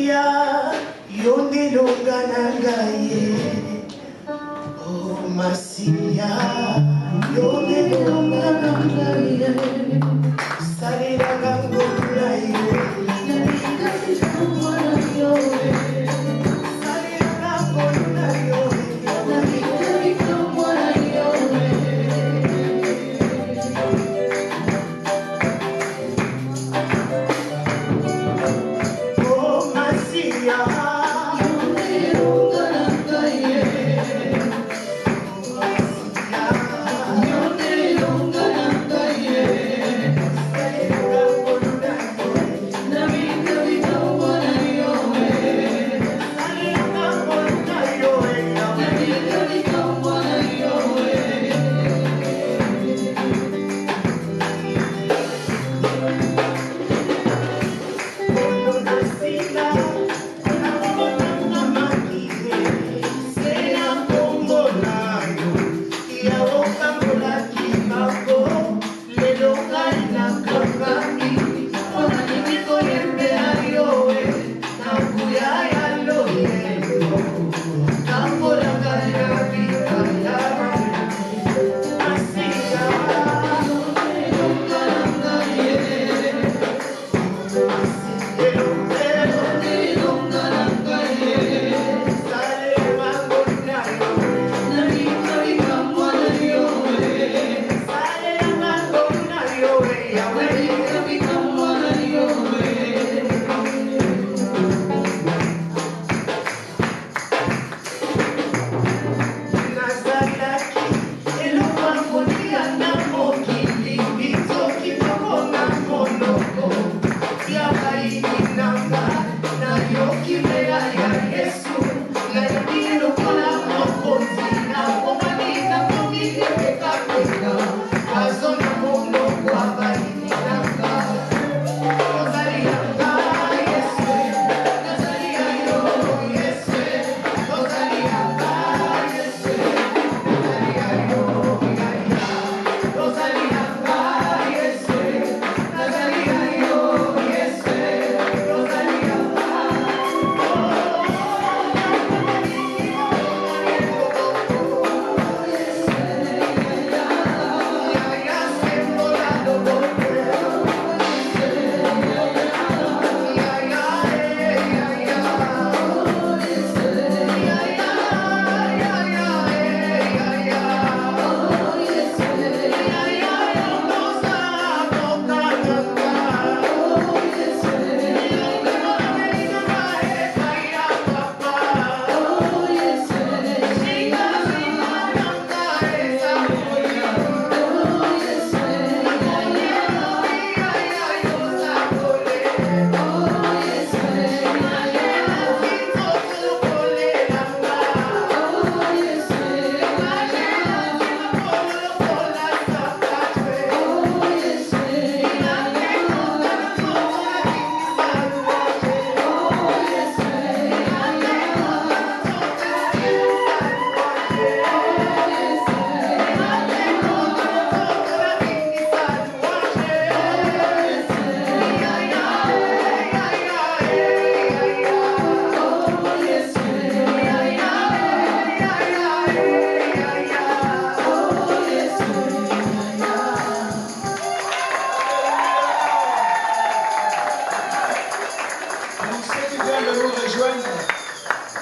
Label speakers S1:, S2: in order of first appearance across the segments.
S1: Masia, yonde longanangaye. Oh Masia, yonde longanangaye. Salira gango nayo.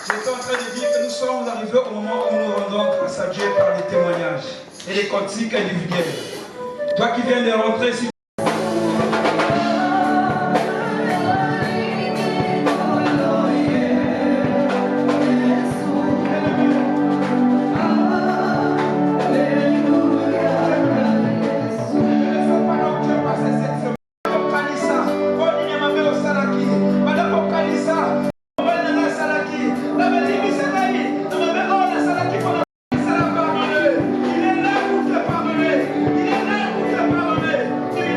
S2: J'étais en train de dire que nous sommes arrivés au moment où nous rendons grâce à Dieu par les témoignages et les cantiques individuels. Toi qui viens de rentrer ici, il est là pour te pardonner.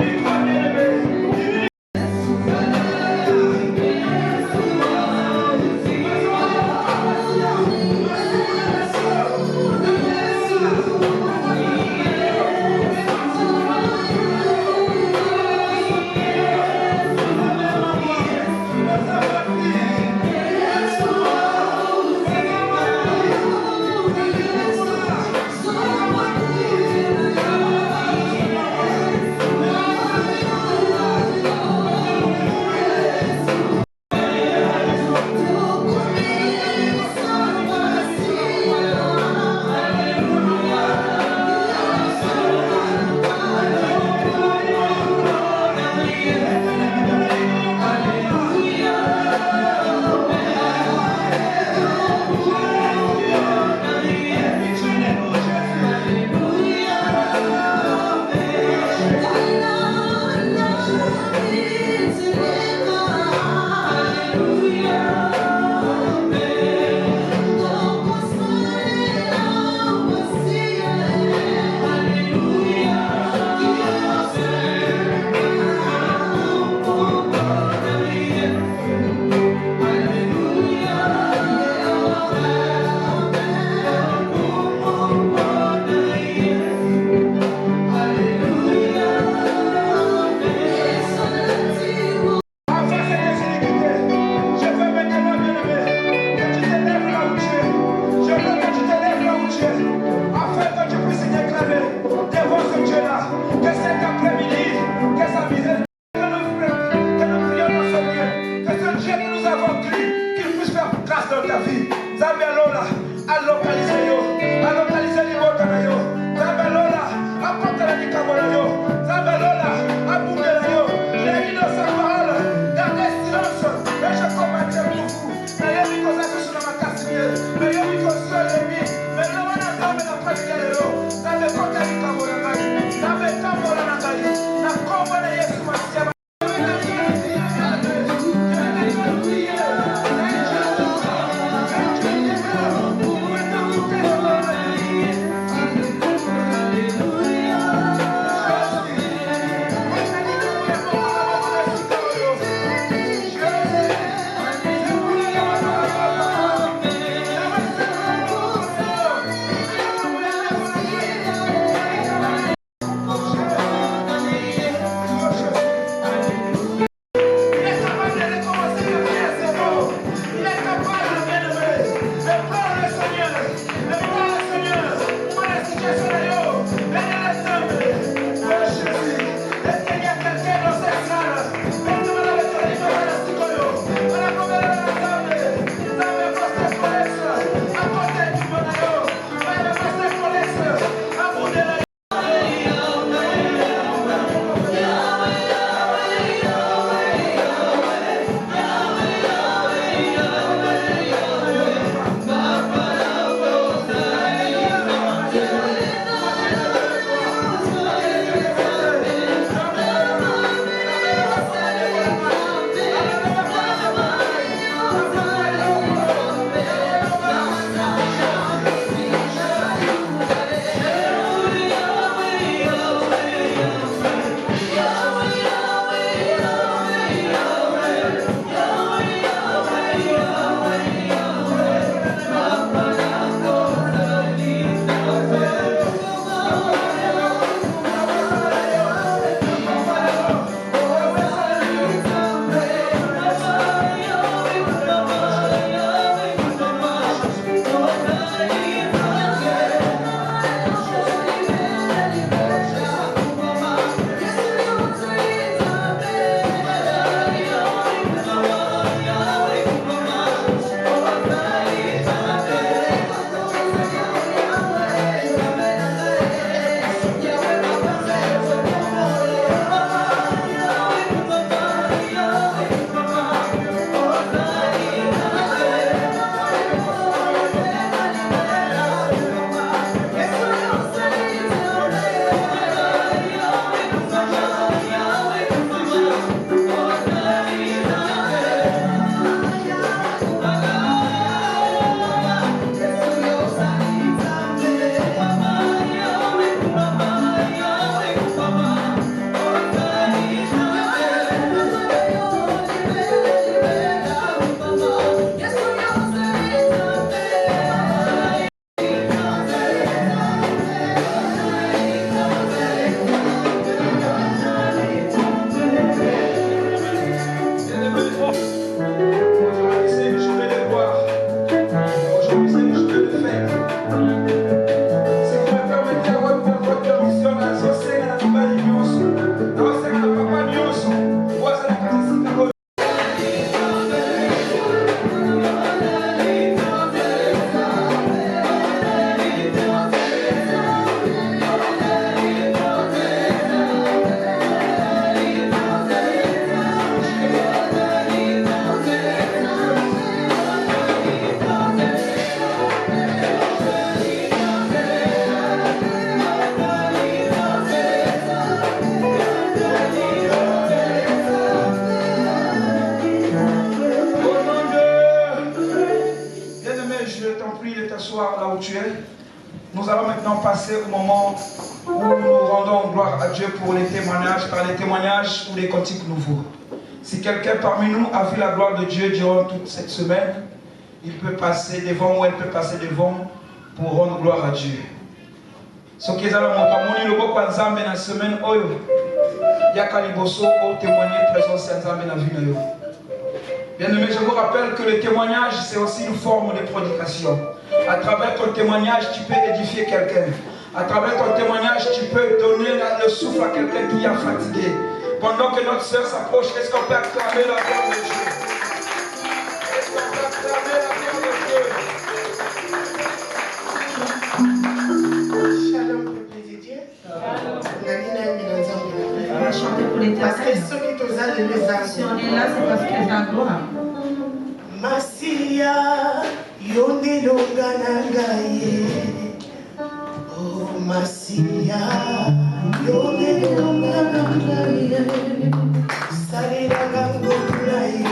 S2: grâce dans ta vie. Nzambe alola, à localiser yo, à localiser les mots dans yo. Nzambe alola, à porter la likambo na yo. Nzambe alola, à bouger la yo. Les innocents parole, gardez silence. Mais je commande pour vous. Mais yo miko za kusu na makasi ye. Mais yo miko so lemi. Mais no wana nzambe na pratika lelo. Nzambe porter likambo na ngai. Nzambe kambola na ngai. Na kombo na Yesu Masiya. Nous allons maintenant passer au moment où nous rendons gloire à Dieu pour les témoignages, par les témoignages ou les cantiques nouveaux. Si quelqu'un parmi nous a vu la gloire de Dieu durant toute cette semaine, il peut passer devant ou elle peut passer devant pour rendre gloire à Dieu. Ce qui est dans le Nzambe na semaine oyo yakaliboso au témoigner présence Nzambe na vie na yo. Bien-aimé, je vous rappelle que le témoignage c'est aussi une forme de prédication. À travers ton témoignage, tu peux édifier quelqu'un. À travers ton témoignage, tu peux donner le souffle à quelqu'un qui est fatigué. Pendant que notre sœur s'approche, est-ce qu'on peut acclamer la gloire de Dieu? Est-ce qu'on peut acclamer la gloire de Dieu?
S1: Shalom, peuple de Dieu.
S3: On va chanter pour l'éternel. Si on est là, c'est parce qu'il y a de la gloire.
S1: Masia, yonde longanangaye. Oh, Masia, yonde longanangaye. Salira gango kulaye.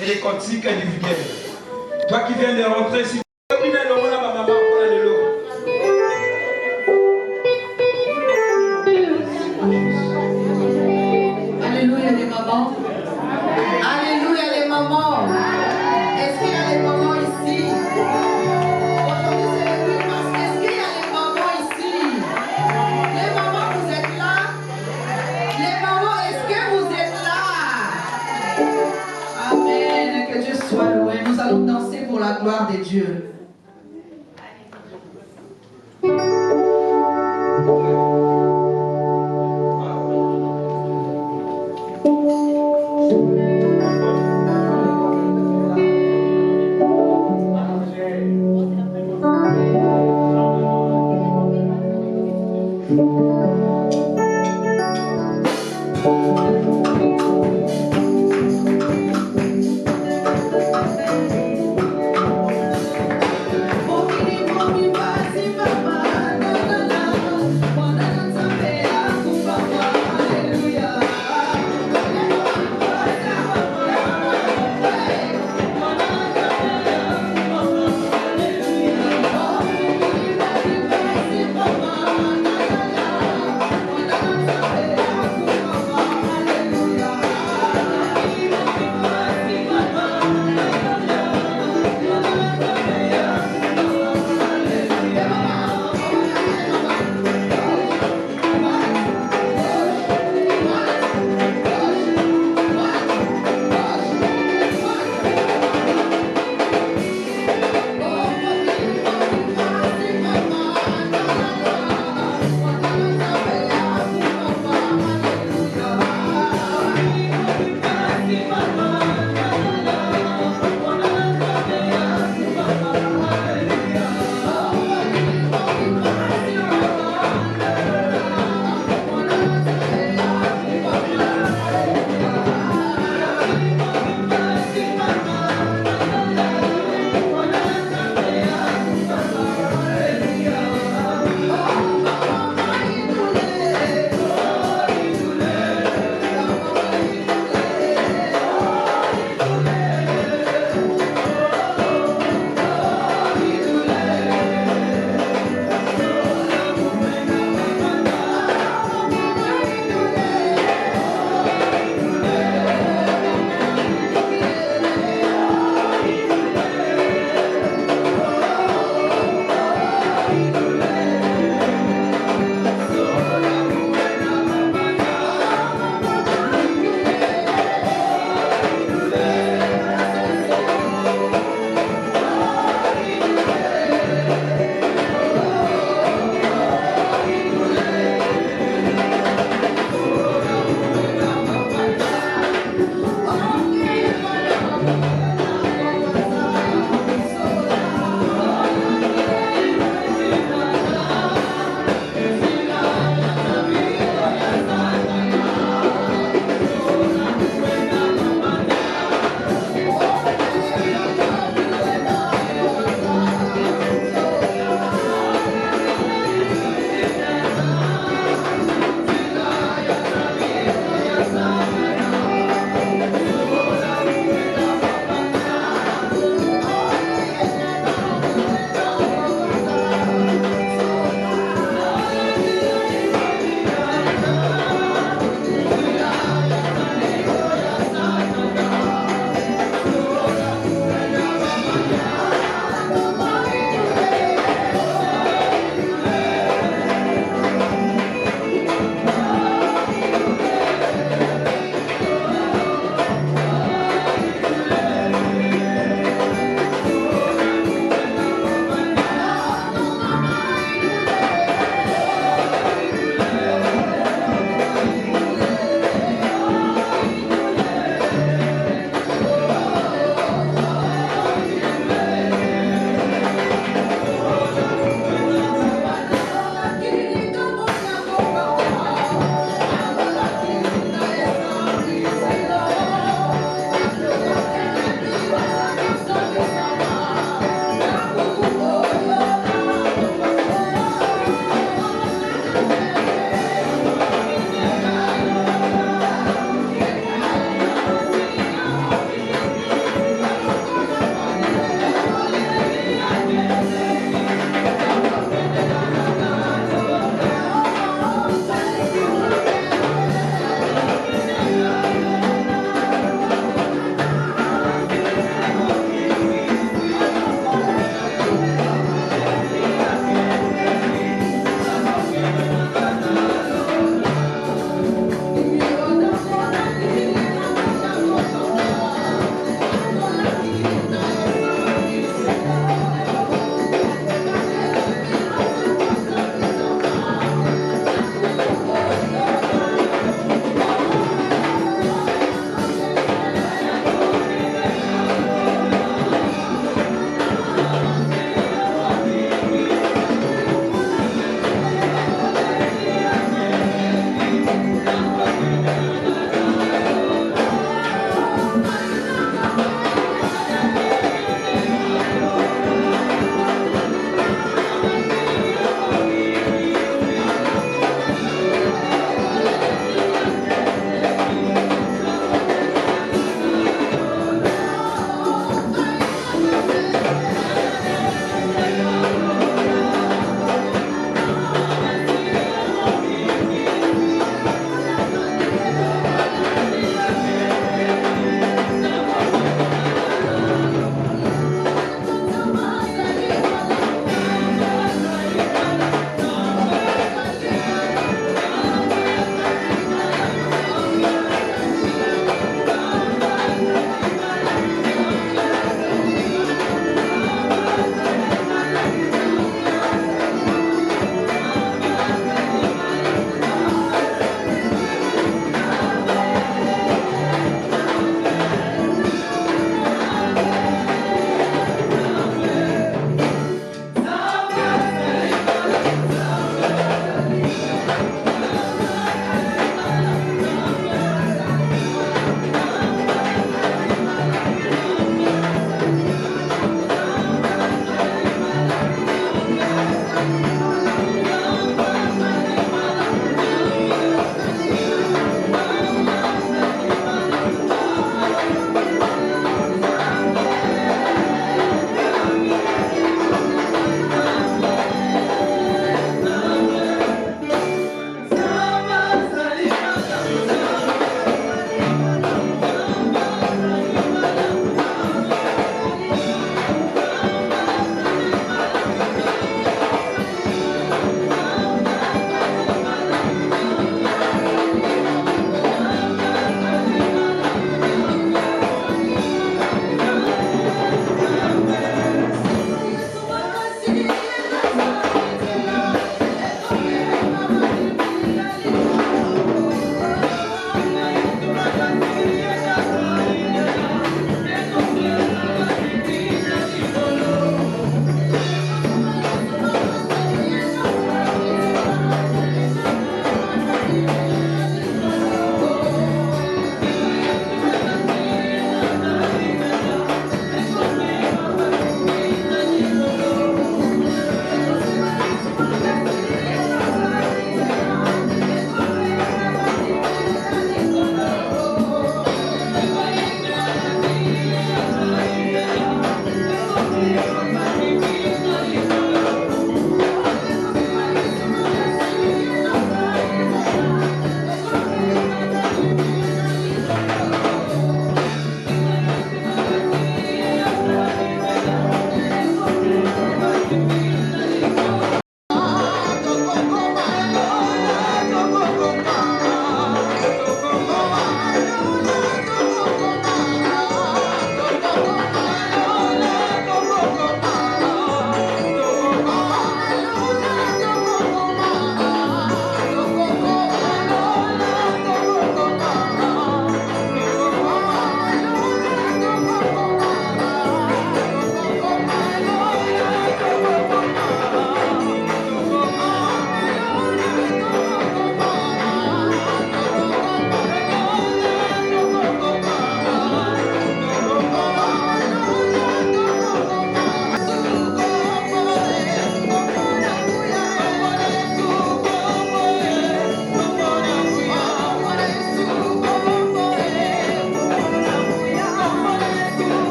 S2: Et les cantiques individuels. Toi qui viens de rentrer, si toi qui viens de rentrer, ma maman, prends le lot.
S3: Alléluia les mamans. Alléluia les mamans. Est-ce qu'il y a les mamans ici? Aujourd'hui c'est le Christmas. Est-ce qu'il y a les mamans ici? Les mamans, vous êtes là? Les mamans, est-ce que vous êtes là? Amen. Que Dieu soit loué. Nous allons danser pour la gloire de Dieu. Hallelujah.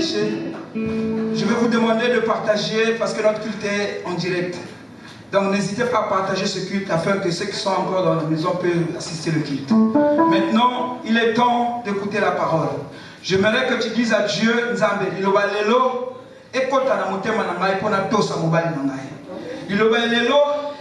S2: partager. Je vais vous demander de partager parce que notre culte est en direct. Donc n'hésitez pas à partager ce culte afin que ceux qui sont encore dans la maison peuvent assister le culte. Maintenant, il est temps d'écouter la parole. J'aimerais que tu dises à Dieu, Nzambe, iloba lelo, ekota na motema na ngai pona tosa mobali na ngai. Iloba lelo,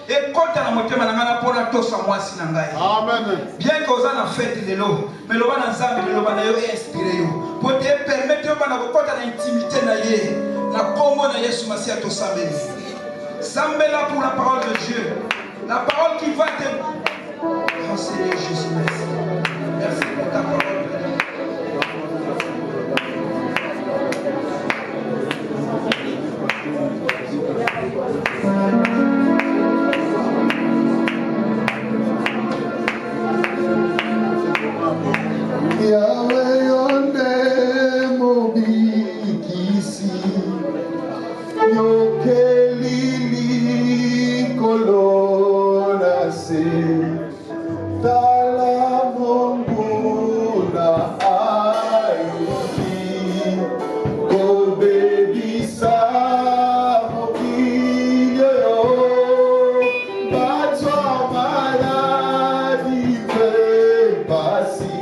S2: ekota na motema na ngai pona tosa mwasi na ngai. Amen. Bien que oza na fête lelo, mais loba na Nzambe loba na yo inspiré yo. Pour te permettre yo bana kokota na intimité na ye, na kombo na Yesu Masia to sambeli. Sambela pour la parole de Dieu. La parole qui va te... Oh Seigneur Jésus, merci. Merci pour ta parole.
S4: Yahweh onde mobikisi yokelili kolona se tala monguna ayuki kobebisa mokilio yo batwa maladi pe pasi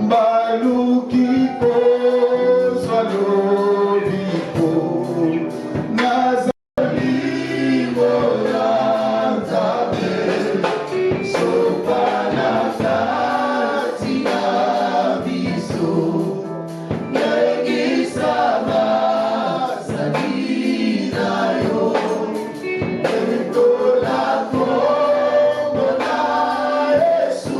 S4: baluki kozwa lobiko nazalingo ya nzambe sopa na kati ya biso yekisa bazali na yo ekola kombo na Yesu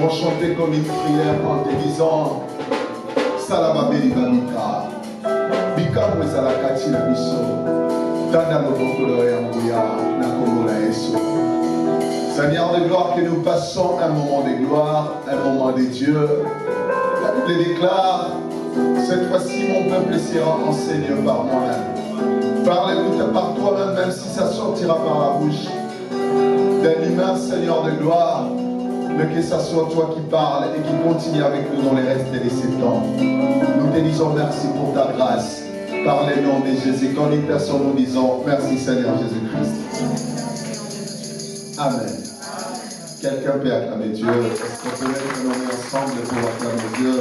S4: chanter comme une prière en te disant Salababeli Babika Bika Mwesalakati na biso Tanda Mokokolo ya Mouya na Kongola Yesu. Seigneur de gloire, que nous passons un moment de gloire, un moment de Dieu. La Bible déclare cette fois-ci mon peuple sera enseigné par moi-même. Parle-nous par toi-même, même si ça sortira par la bouche d'un humain, Seigneur de gloire. Mais que ce soit toi qui parles et qui continue avec nous dans les restes de ces temps. Nous te disons merci pour ta grâce. Par le nom de Jésus. Quand une personne nous disons merci Seigneur Jésus-Christ. Amen. Quelqu'un peut acclamer Dieu. Est-ce qu'on peut mettre nos mains ensemble pour acclamer Dieu?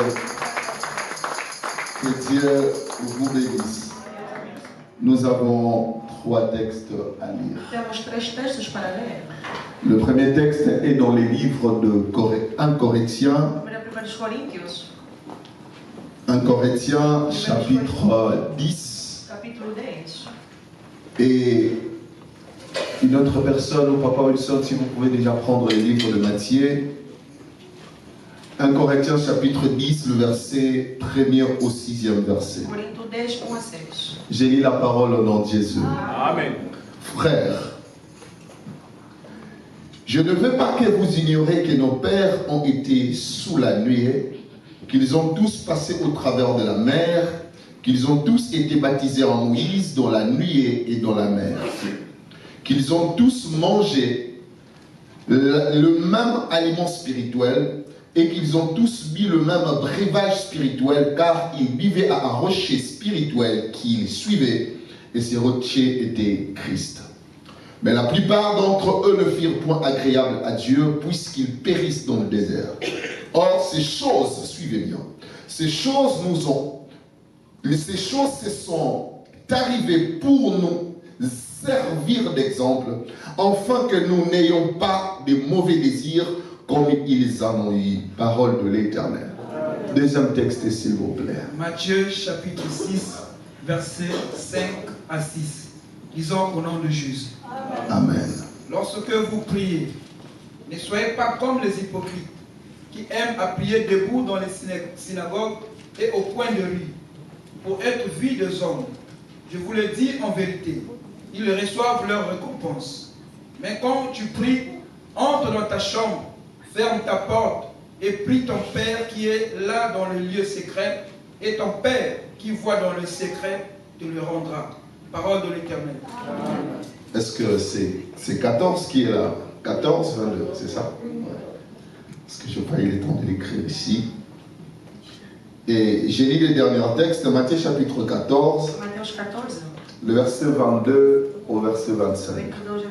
S4: Que Dieu vous bénisse. Nous avons 3 textes à lire. Le premier texte est dans les livres de 1 Corinthiens. 1 Corinthiens chapitre 10. Et une autre personne, ou Papa Wilson, si vous pouvez déjà prendre les livres de Matthieu. 1 Corinthiens chapitre 10, le verset 1er au 6e verset. J'ai lu la parole au nom de Jésus.
S5: Amen.
S4: Frères, je ne veux pas que vous ignorez que nos pères ont été sous la nuée, qu'ils ont tous passé au travers de la mer, qu'ils ont tous été baptisés en Moïse dans la nuée et dans la mer, qu'ils ont tous mangé le même aliment spirituel et qu'ils ont tous bu le même breuvage spirituel, car ils vivaient à un rocher spirituel qu'ils suivaient, et ce rocher était Christ. Mais la plupart d'entre eux ne firent point agréable à Dieu, puisqu'ils périssent dans le désert. Or, ces choses, suivez bien, ces choses se sont arrivées pour nous servir d'exemple, afin que nous n'ayons pas de mauvais désirs comme ils en ont eu. Parole de l'Éternel. Deuxième texte, s'il vous plaît.
S2: Matthieu chapitre 6, versets 5 à 6. Disons au nom de Jésus.
S4: Amen.
S2: lorsque vous priez, ne soyez pas comme les hypocrites qui aiment à prier debout dans les synagogues et au coin de rue pour être vus des hommes. Je vous le dis en vérité, ils reçoivent leur récompense. Mais quand tu pries, entre dans ta chambre, ferme ta porte et prie ton Père qui est là dans le lieu secret, et ton Père qui voit dans le secret te le rendra. Parole de l'Éternel.
S4: Est-ce que c'est 14 qui est là? 14, 22, c'est ça? Parce que je n'ai pas eu le temps de l'écrire ici. Et j'ai lu les derniers textes, Matthieu chapitre 14,
S3: Mateus 14,
S4: le verset 22 au verset 25.
S3: 22 a 25.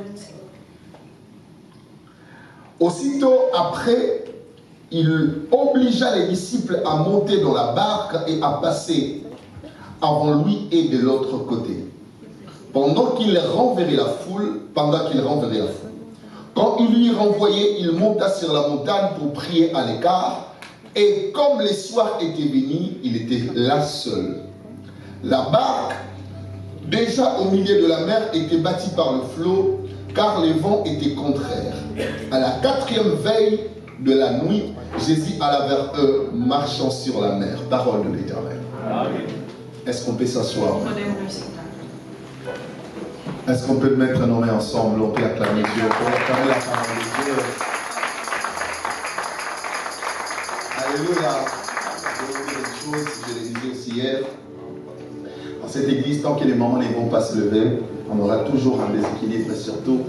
S4: Aussitôt après, il obligea les disciples à monter dans la barque et à passer avant lui et de l'autre côté, pendant qu'il renverrait la foule. Quand il lui renvoyait, il monta sur la montagne pour prier à l'écart, et comme les soirs étaient venus, il était là seul. La barque, déjà au milieu de la mer, était bâtie par le flot, car les vents étaient contraires. À la 4e veille de la nuit, Jésus alla vers eux, marchant sur la mer. Parole de l'Éternel. Est-ce qu'on peut s'asseoir?
S3: Podemos nos sentar.
S4: Est-ce qu'on peut mettre nos mains ensemble? On peut acclamer Dieu. On peut acclamer la parole de Dieu. Alléluia. Je vais vous dire une chose, je l'ai dit aussi hier. Dans cette église, tant que les mamans ne vont pas se lever, on aura toujours un déséquilibre. Et surtout,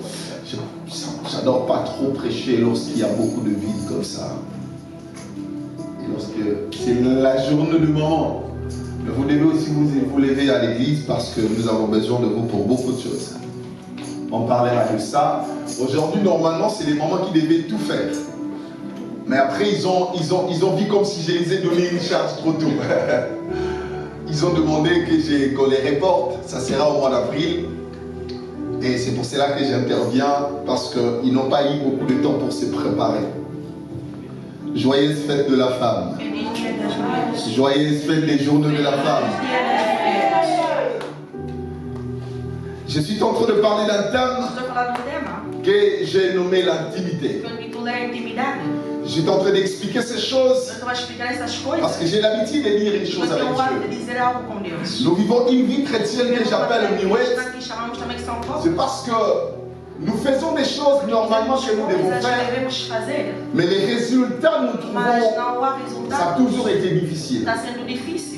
S4: j'adore pas trop prêcher lorsqu'il y a beaucoup de vide comme ça. Et lorsque c'est la journée du moment. Mais vous devez aussi vous lever à l'église parce que nous avons besoin de vous pour beaucoup de choses. On parlera de ça. Aujourd'hui, normalement, c'est les mamans qui devaient tout faire. Mais après, ils ont vu comme si je les ai donné une charge trop tôt. Ils ont demandé qu'on les reporte. Ça sera au mois d'avril. Et c'est pour cela que j'interviens, parce qu'ils n'ont pas eu beaucoup de temps pour se préparer. Joyeuse fête de la femme. Joyeuse fête des journées de la femme. Je suis en train de parler d'un thème
S3: Estou falando do tema
S4: que j'ai nommé l'intimité.
S3: que o título é intimidade.
S4: Je suis en train d'expliquer ces choses
S3: Eu estou a explicar essas coisas
S4: parce que j'ai l'habitude de dire une chose
S3: porque
S4: avec
S3: eu gosto de
S4: Dieu.
S3: dizer algo com Deus.
S4: Nous vivons une vie chrétienne que j'appelle Niwet.
S3: que chamamos também que são poucos.
S4: C'est parce que nous faisons des choses normalement que nous devons
S3: Coisas que
S4: faire,
S3: devemos fazer,
S4: mais les résultats, nous
S3: mas
S4: trouvons,
S3: não há
S4: ça a
S3: resultado.
S4: toujours été difficile.
S3: Está sendo difícil.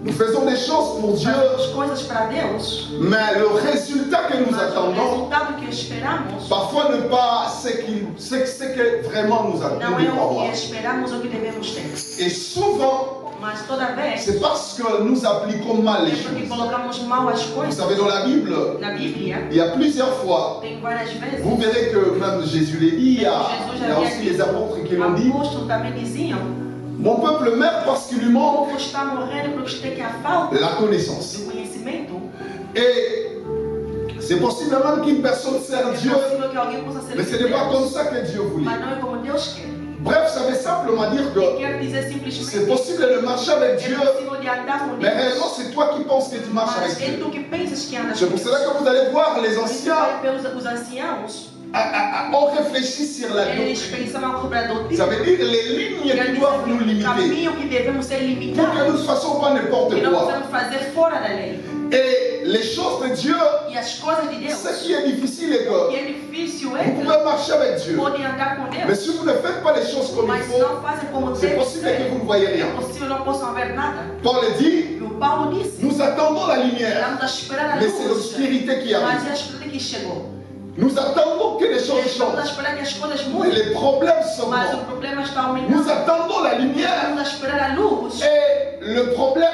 S4: Nous faisons des choses pour Dieu,
S3: Fazemos coisas para Deus,
S4: mais le résultat que nous
S3: mas o
S4: attendons,
S3: resultado que esperamos
S4: parfois ne pas ce que vraiment nous
S3: não é
S4: devons
S3: o que
S4: avoir.
S3: esperamos ou que devemos ter.
S4: Et souvent,
S3: Mas toda vez
S4: c'est parce que nous appliquons mal les
S3: é porque
S4: choses.
S3: colocamos mal as
S4: Vous
S3: coisas.
S4: savez, dans la Bible,
S3: Na Bíblia,
S4: il y a plusieurs fois,
S3: tem várias vezes.
S4: vous verrez que même Jésus l'a dit, il y a aussi les apôtres qui l'ont dit,
S3: Apóstolos também diziam:
S4: mon peuple meurt parce qu'il lui
S3: o
S4: manque
S3: povo está morrendo porque tem que a falta
S4: la connaissance.
S3: do conhecimento.
S4: Et c'est possible même qu'une personne sert
S3: É
S4: Dieu,
S3: possível que alguém possa ser
S4: mais ce n'est pas comme ça que Dieu voulait.
S3: mas não é como Deus quer.
S4: Bref, ça veut simplement dire
S3: Ele
S4: que
S3: quer dizer simplesmente:
S4: c'est possible de marcher avec
S3: é
S4: Dieu,
S3: possível de andar com
S4: mais
S3: Deus,
S4: réellement c'est toi qui penses que tu marches
S3: mas
S4: avec
S3: é
S4: Dieu.
S3: tu que pensas que andas
S4: C'est
S3: com
S4: pour
S3: Deus.
S4: cela que vous allez voir les
S3: Por isso
S4: anciens
S3: vai ver os anciãos,
S4: ont réfléchi sur la
S3: eles
S4: doctrine.
S3: pensavam sobre a
S4: Ça
S3: doutrina.
S4: veut dire les lignes
S3: Quer
S4: qui
S3: dizer
S4: doivent nous
S3: que o
S4: limiter
S3: caminho que devemos ser
S4: pour que
S3: limitados,
S4: nous ne fassions pas n'importe
S3: que não
S4: quoi.
S3: podemos fazer fora da lei.
S4: Et les choses de Dieu,
S3: E as coisas de Deus,
S4: ce qui est difficile est
S3: o que
S4: que
S3: é difícil é
S4: vous
S3: que
S4: pouvez marcher avec Dieu,
S3: podem andar com
S4: mais
S3: Deus,
S4: si vous ne faites pas les choses comme il
S3: mas
S4: faut,
S3: não fazem como
S4: c'est
S3: deve
S4: possible que
S3: ser.
S4: vous ne voyez rien.
S3: É possível não possam ver nada.
S4: Paul dit,
S3: E o Paulo disse:
S4: nous attendons la lumière,
S3: estamos a esperar a
S4: mais c'est
S3: luz,
S4: l'obscurité qui
S3: mas
S4: arrive.
S3: é a escuridão que chegou.
S4: Nous attendons que les choses
S3: Estamos a
S4: changent,
S3: esperar que as coisas
S4: mais
S3: mudem,
S4: les problèmes sont
S3: mas o
S4: grands.
S3: problema está
S4: Nous
S3: aumentando.
S4: attendons la lumière
S3: Estamos a esperar a luz,
S4: et le problème,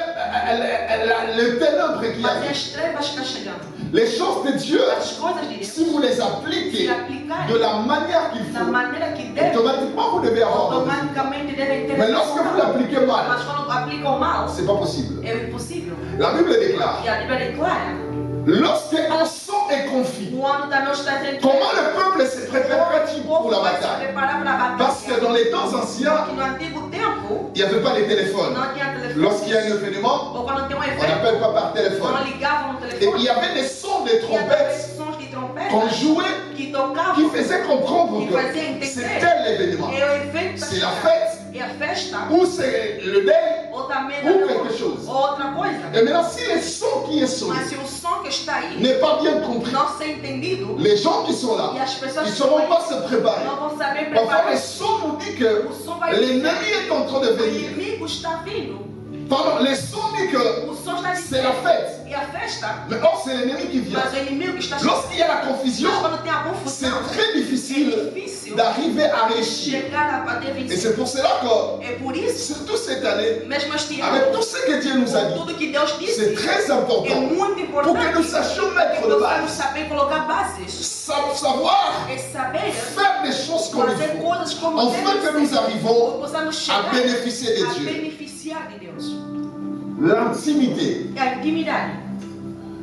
S4: le ténèbre qui
S3: mas é
S4: arrive.
S3: as trevas que está chegando.
S4: Les choses de Dieu,
S3: As coisas de Deus,
S4: si vous les
S3: se
S4: appliquez
S3: aplicarem
S4: de la manière qu'il
S3: da
S4: faut,
S3: maneira que deve,
S4: automatiquement vous devez avoir des résultats.
S3: automaticamente devem ter
S4: Mais lorsque vous
S3: resultado.
S4: l'appliquez mal,
S3: Mas quando aplicam mal,
S4: c'est pas possible.
S3: é impossível.
S4: La Bible déclare,
S3: E a Bíblia declara:
S4: lorsqu'un sang est confit,
S3: quando da nossa está
S4: comment le peuple se prépare-t-il pour la
S3: vai se
S4: bataille?
S3: preparar para a
S4: Parce que
S3: batalha.
S4: dans les temps anciens,
S3: Que no antigo tempo,
S4: il n'y avait pas les téléphones.
S3: não tinha telefone.
S4: Lorsqu'il y a un événement,
S3: Ou quando tem um
S4: on
S3: evento,
S4: n'appelle pas par téléphone.
S3: não ligavam no
S4: Et il
S3: telefone.
S4: y avait des sons des
S3: Tinha também
S4: trompettes
S3: sons de trompete
S4: qu'on jouait,
S3: que tocava,
S4: qui faisait comprendre
S3: que
S4: que
S3: fazia entender
S4: c'est tel événement.
S3: é o evento da
S4: C'est la
S3: chegada.
S4: fête,
S3: É a festa,
S4: ou c'est le deuil,
S3: ou também
S4: ou quelque chose.
S3: outra coisa.
S4: Et maintenant, si le son qui est sonné
S3: Mas se o som que está aí
S4: n'est pas bien compris,
S3: não ser entendido,
S4: les gens qui sont là,
S3: e as pessoas
S4: ils ne
S3: que
S4: sauront
S3: estão
S4: pas se
S3: aí
S4: préparer.
S3: não vão saber
S4: Parfois,
S3: preparar.
S4: le son nous dit que
S3: O som vai
S4: l'ennemi est en train de
S3: o
S4: venir.
S3: inimigo está vindo.
S4: Pardon, le son dit que
S3: O som está
S4: c'est la
S3: dizendo.
S4: fête.
S3: E a festa,
S4: Mais or, c'est l'ennemi qui vient.
S3: mas o inimigo que está chegando.
S4: Lorsqu'il y a la confusion,
S3: Mas quando tem a
S4: c'est
S3: confusão,
S4: très difficile
S3: é difícil
S4: d'arriver à réussir.
S3: chegar a ter
S4: Et
S3: vencer.
S4: c'est pour cela que,
S3: É por isso,
S4: surtout cette année,
S3: mesmo este
S4: avec
S3: ano,
S4: tout ce que Dieu nous a
S3: com
S4: dit,
S3: tudo que Deus disse,
S4: c'est très
S3: é
S4: important
S3: muito
S4: pour que nous
S3: importante
S4: sachions
S3: que
S4: mettre de
S3: possamos
S4: base,
S3: saber colocar bases.
S4: savoir
S3: É saber
S4: faire des choses comme il
S3: fazer
S4: faut,
S3: coisas como
S4: afin que nous arrivons
S3: ou possamos
S4: à
S3: chegar
S4: bénéficier de
S3: a
S4: Dieu.
S3: beneficiar de Deus.
S4: L'intimité.
S3: É a intimidade.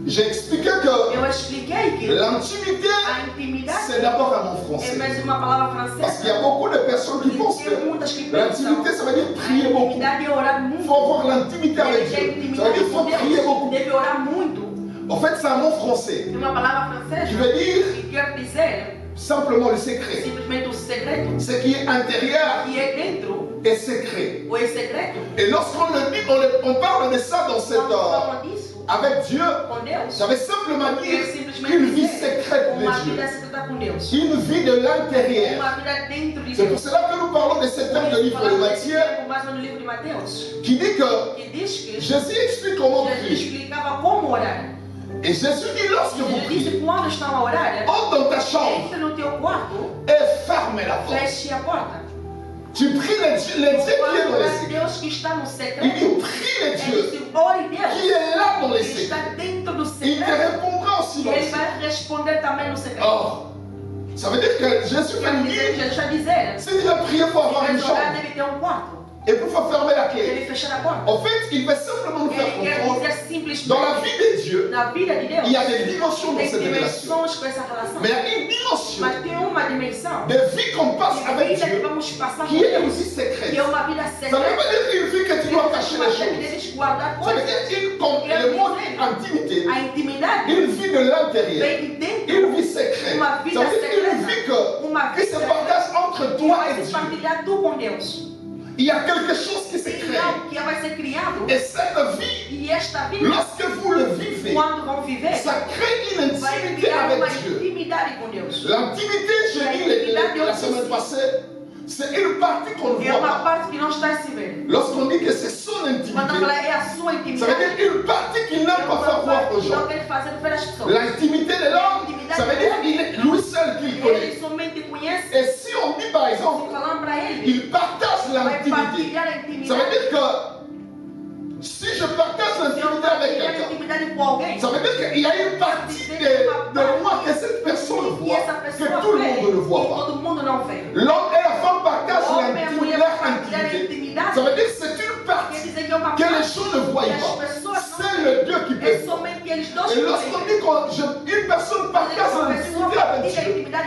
S4: J'ai expliqué que
S3: Eu expliquei que
S4: l'intimité,
S3: a intimidade
S4: c'est d'abord un mot
S3: é
S4: français.
S3: mais uma palavra
S4: Parce qu'il y a
S3: francesa.
S4: beaucoup de personnes qui
S3: E
S4: pensent
S3: tem
S4: que
S3: muitas que pensam
S4: l'intimité, ça veut dire
S3: a
S4: prier beaucoup.
S3: intimidade é orar
S4: Il
S3: muito.
S4: faut avoir l'intimité avec
S3: Ele tem
S4: Dieu. Ça veut
S3: intimidade
S4: dire qu'il faut
S3: com
S4: prier
S3: Deus.
S4: beaucoup.
S3: Deve orar muito.
S4: En fait, c'est un mot français
S3: É uma palavra
S4: qui
S3: francesa
S4: veut dire
S3: que quer dizer
S4: simplement le secret.
S3: simplesmente o segredo.
S4: Ce qui est intérieur
S3: Que é dentro
S4: est secret.
S3: ou é secreto.
S4: Et lorsqu'on le dit, on parle de ça dans cette,
S3: Quando falam disso
S4: avec Dieu,
S3: com Deus,
S4: ça veut simplement dire
S3: é
S4: une
S3: simplesmente
S4: vie
S3: dizer
S4: secrète
S3: uma
S4: de Dieu.
S3: vida secreta com Deus.
S4: Une vie de l'intérieur.
S3: Uma vida dentro de
S4: C'est pour
S3: Deus.
S4: cela que nous parlons de cet homme de livre de Matthieu
S3: Mais no livro de Mateus,
S4: qui dit que
S3: que diz que
S4: Jésus explique comment
S3: Jesus
S4: prier.
S3: explicava como orar.
S4: Et Jésus dit lorsque vous
S3: Jesus
S4: priez,
S3: disse quando estão a orar,
S4: entre dans ta chambre
S3: entra no teu quarto,
S4: et ferme la porte.
S3: feche a porta.
S4: Tu pries le Dieu qui est dans les
S3: Ora
S4: secrets.
S3: Deus que está no
S4: Il
S3: secreto.
S4: dit prie le
S3: Ele
S4: Dieu
S3: disse, ore
S4: qui
S3: Deus
S4: est là dans les
S3: que está
S4: secrets.
S3: dentro do
S4: Il te
S3: secreto.
S4: répondra aussi
S3: E
S4: dans les
S3: ele
S4: secrets.
S3: vai responder também no secreto.
S4: Or, ça veut dire que Jésus va
S3: Quer
S4: nous
S3: dizer,
S4: dire,
S3: Jesus vai dizer,
S4: si tu veux prier, il faut avoir une
S3: mas orar
S4: chambre.
S3: deve ter quarto.
S4: Et puis il faut fermer la clé.
S3: Deve fechar a porta.
S4: En fait, il veut simplement nous faire
S3: Ele quer
S4: comprendre,
S3: dizer simplesmente,
S4: dans la vie de Dieu,
S3: na vida de Deus,
S4: il y a des dimensions dans
S3: tem
S4: cette relation.
S3: dimensões com essa relação.
S4: Mais il y a une dimension
S3: Mas tem uma dimensão
S4: de vie qu'on passe
S3: de
S4: avec
S3: vida que
S4: Dieu
S3: vamos passar com
S4: qui est
S3: Deus,
S4: aussi
S3: que
S4: secrète.
S3: é uma vida
S4: Ça ne veut
S3: secreta.
S4: pas dire une vie que tu dois cacher les choses.
S3: Deves guardar
S4: Ça veut
S3: coisas.
S4: dire comme le mot intimité,
S3: A intimidade
S4: une vie de l'intérieur,
S3: vem de dentro,
S4: une vie secrète.
S3: uma
S4: Ça
S3: vida
S4: veut dire une vie
S3: uma
S4: qui
S3: vida
S4: se partage entre
S3: que
S4: toi
S3: vai
S4: et
S3: se
S4: Dieu.
S3: partilhar tu com Deus.
S4: Il y a quelque chose qui se
S3: Tem
S4: crée.
S3: algo que vai ser criado
S4: Et cette vie,
S3: e esta vida,
S4: lorsque vous le vivez,
S3: quando vão viver,
S4: ça crée une
S3: vai
S4: intimité
S3: criar uma
S4: avec Dieu.
S3: intimidade com Deus.
S4: L'intimité, je dis la semaine passée, c'est une partie qu'on ne
S3: É
S4: voit
S3: uma
S4: pas.
S3: parte que não está a se ver.
S4: Lorsqu'on dit que c'est son
S3: Quando
S4: intimité,
S3: fala é a sua
S4: ça veut
S3: intimidade,
S4: dire une partie qu'il n'aime
S3: é
S4: pas faire
S3: uma
S4: voir
S3: parte
S4: aux
S3: que não
S4: gens.
S3: quer fazer ver as pessoas.
S4: L'intimité de l'homme, ça veut dire qu'il est lui seul qu'il connaît.
S3: Ele somente conhece,
S4: Et si on dit par exemple,
S3: se falando para ele,
S4: il partage
S3: vai
S4: l'intimité,
S3: partilhar a
S4: ça veut
S3: intimidade.
S4: dire que si je partage
S3: Se eu
S4: l'intimité avec
S3: partilhar a
S4: quelqu'un,
S3: intimidade com alguém,
S4: ça veut dire qu'il y a une partie de moi que cette personne
S3: que
S4: voit,
S3: essa
S4: que
S3: pessoa
S4: tout le
S3: vê,
S4: monde ne
S3: que
S4: voit pas.
S3: todo mundo não vê.
S4: L'homme et la femme partagent
S3: O homem e a mulher
S4: leur
S3: partilham a
S4: intimité.
S3: intimidade.
S4: Ça veut dire que c'est une
S3: Quer
S4: partie
S3: dizer que é uma
S4: que les
S3: parte
S4: gens ne voient
S3: que as
S4: pas.
S3: pessoas
S4: C'est
S3: não
S4: le
S3: veem.
S4: Dieu qui peut
S3: É
S4: voir.
S3: somente eles dois
S4: Et
S3: que
S4: lorsqu'on
S3: veem.
S4: dit qu'une personne partage l'intimité avec Dieu,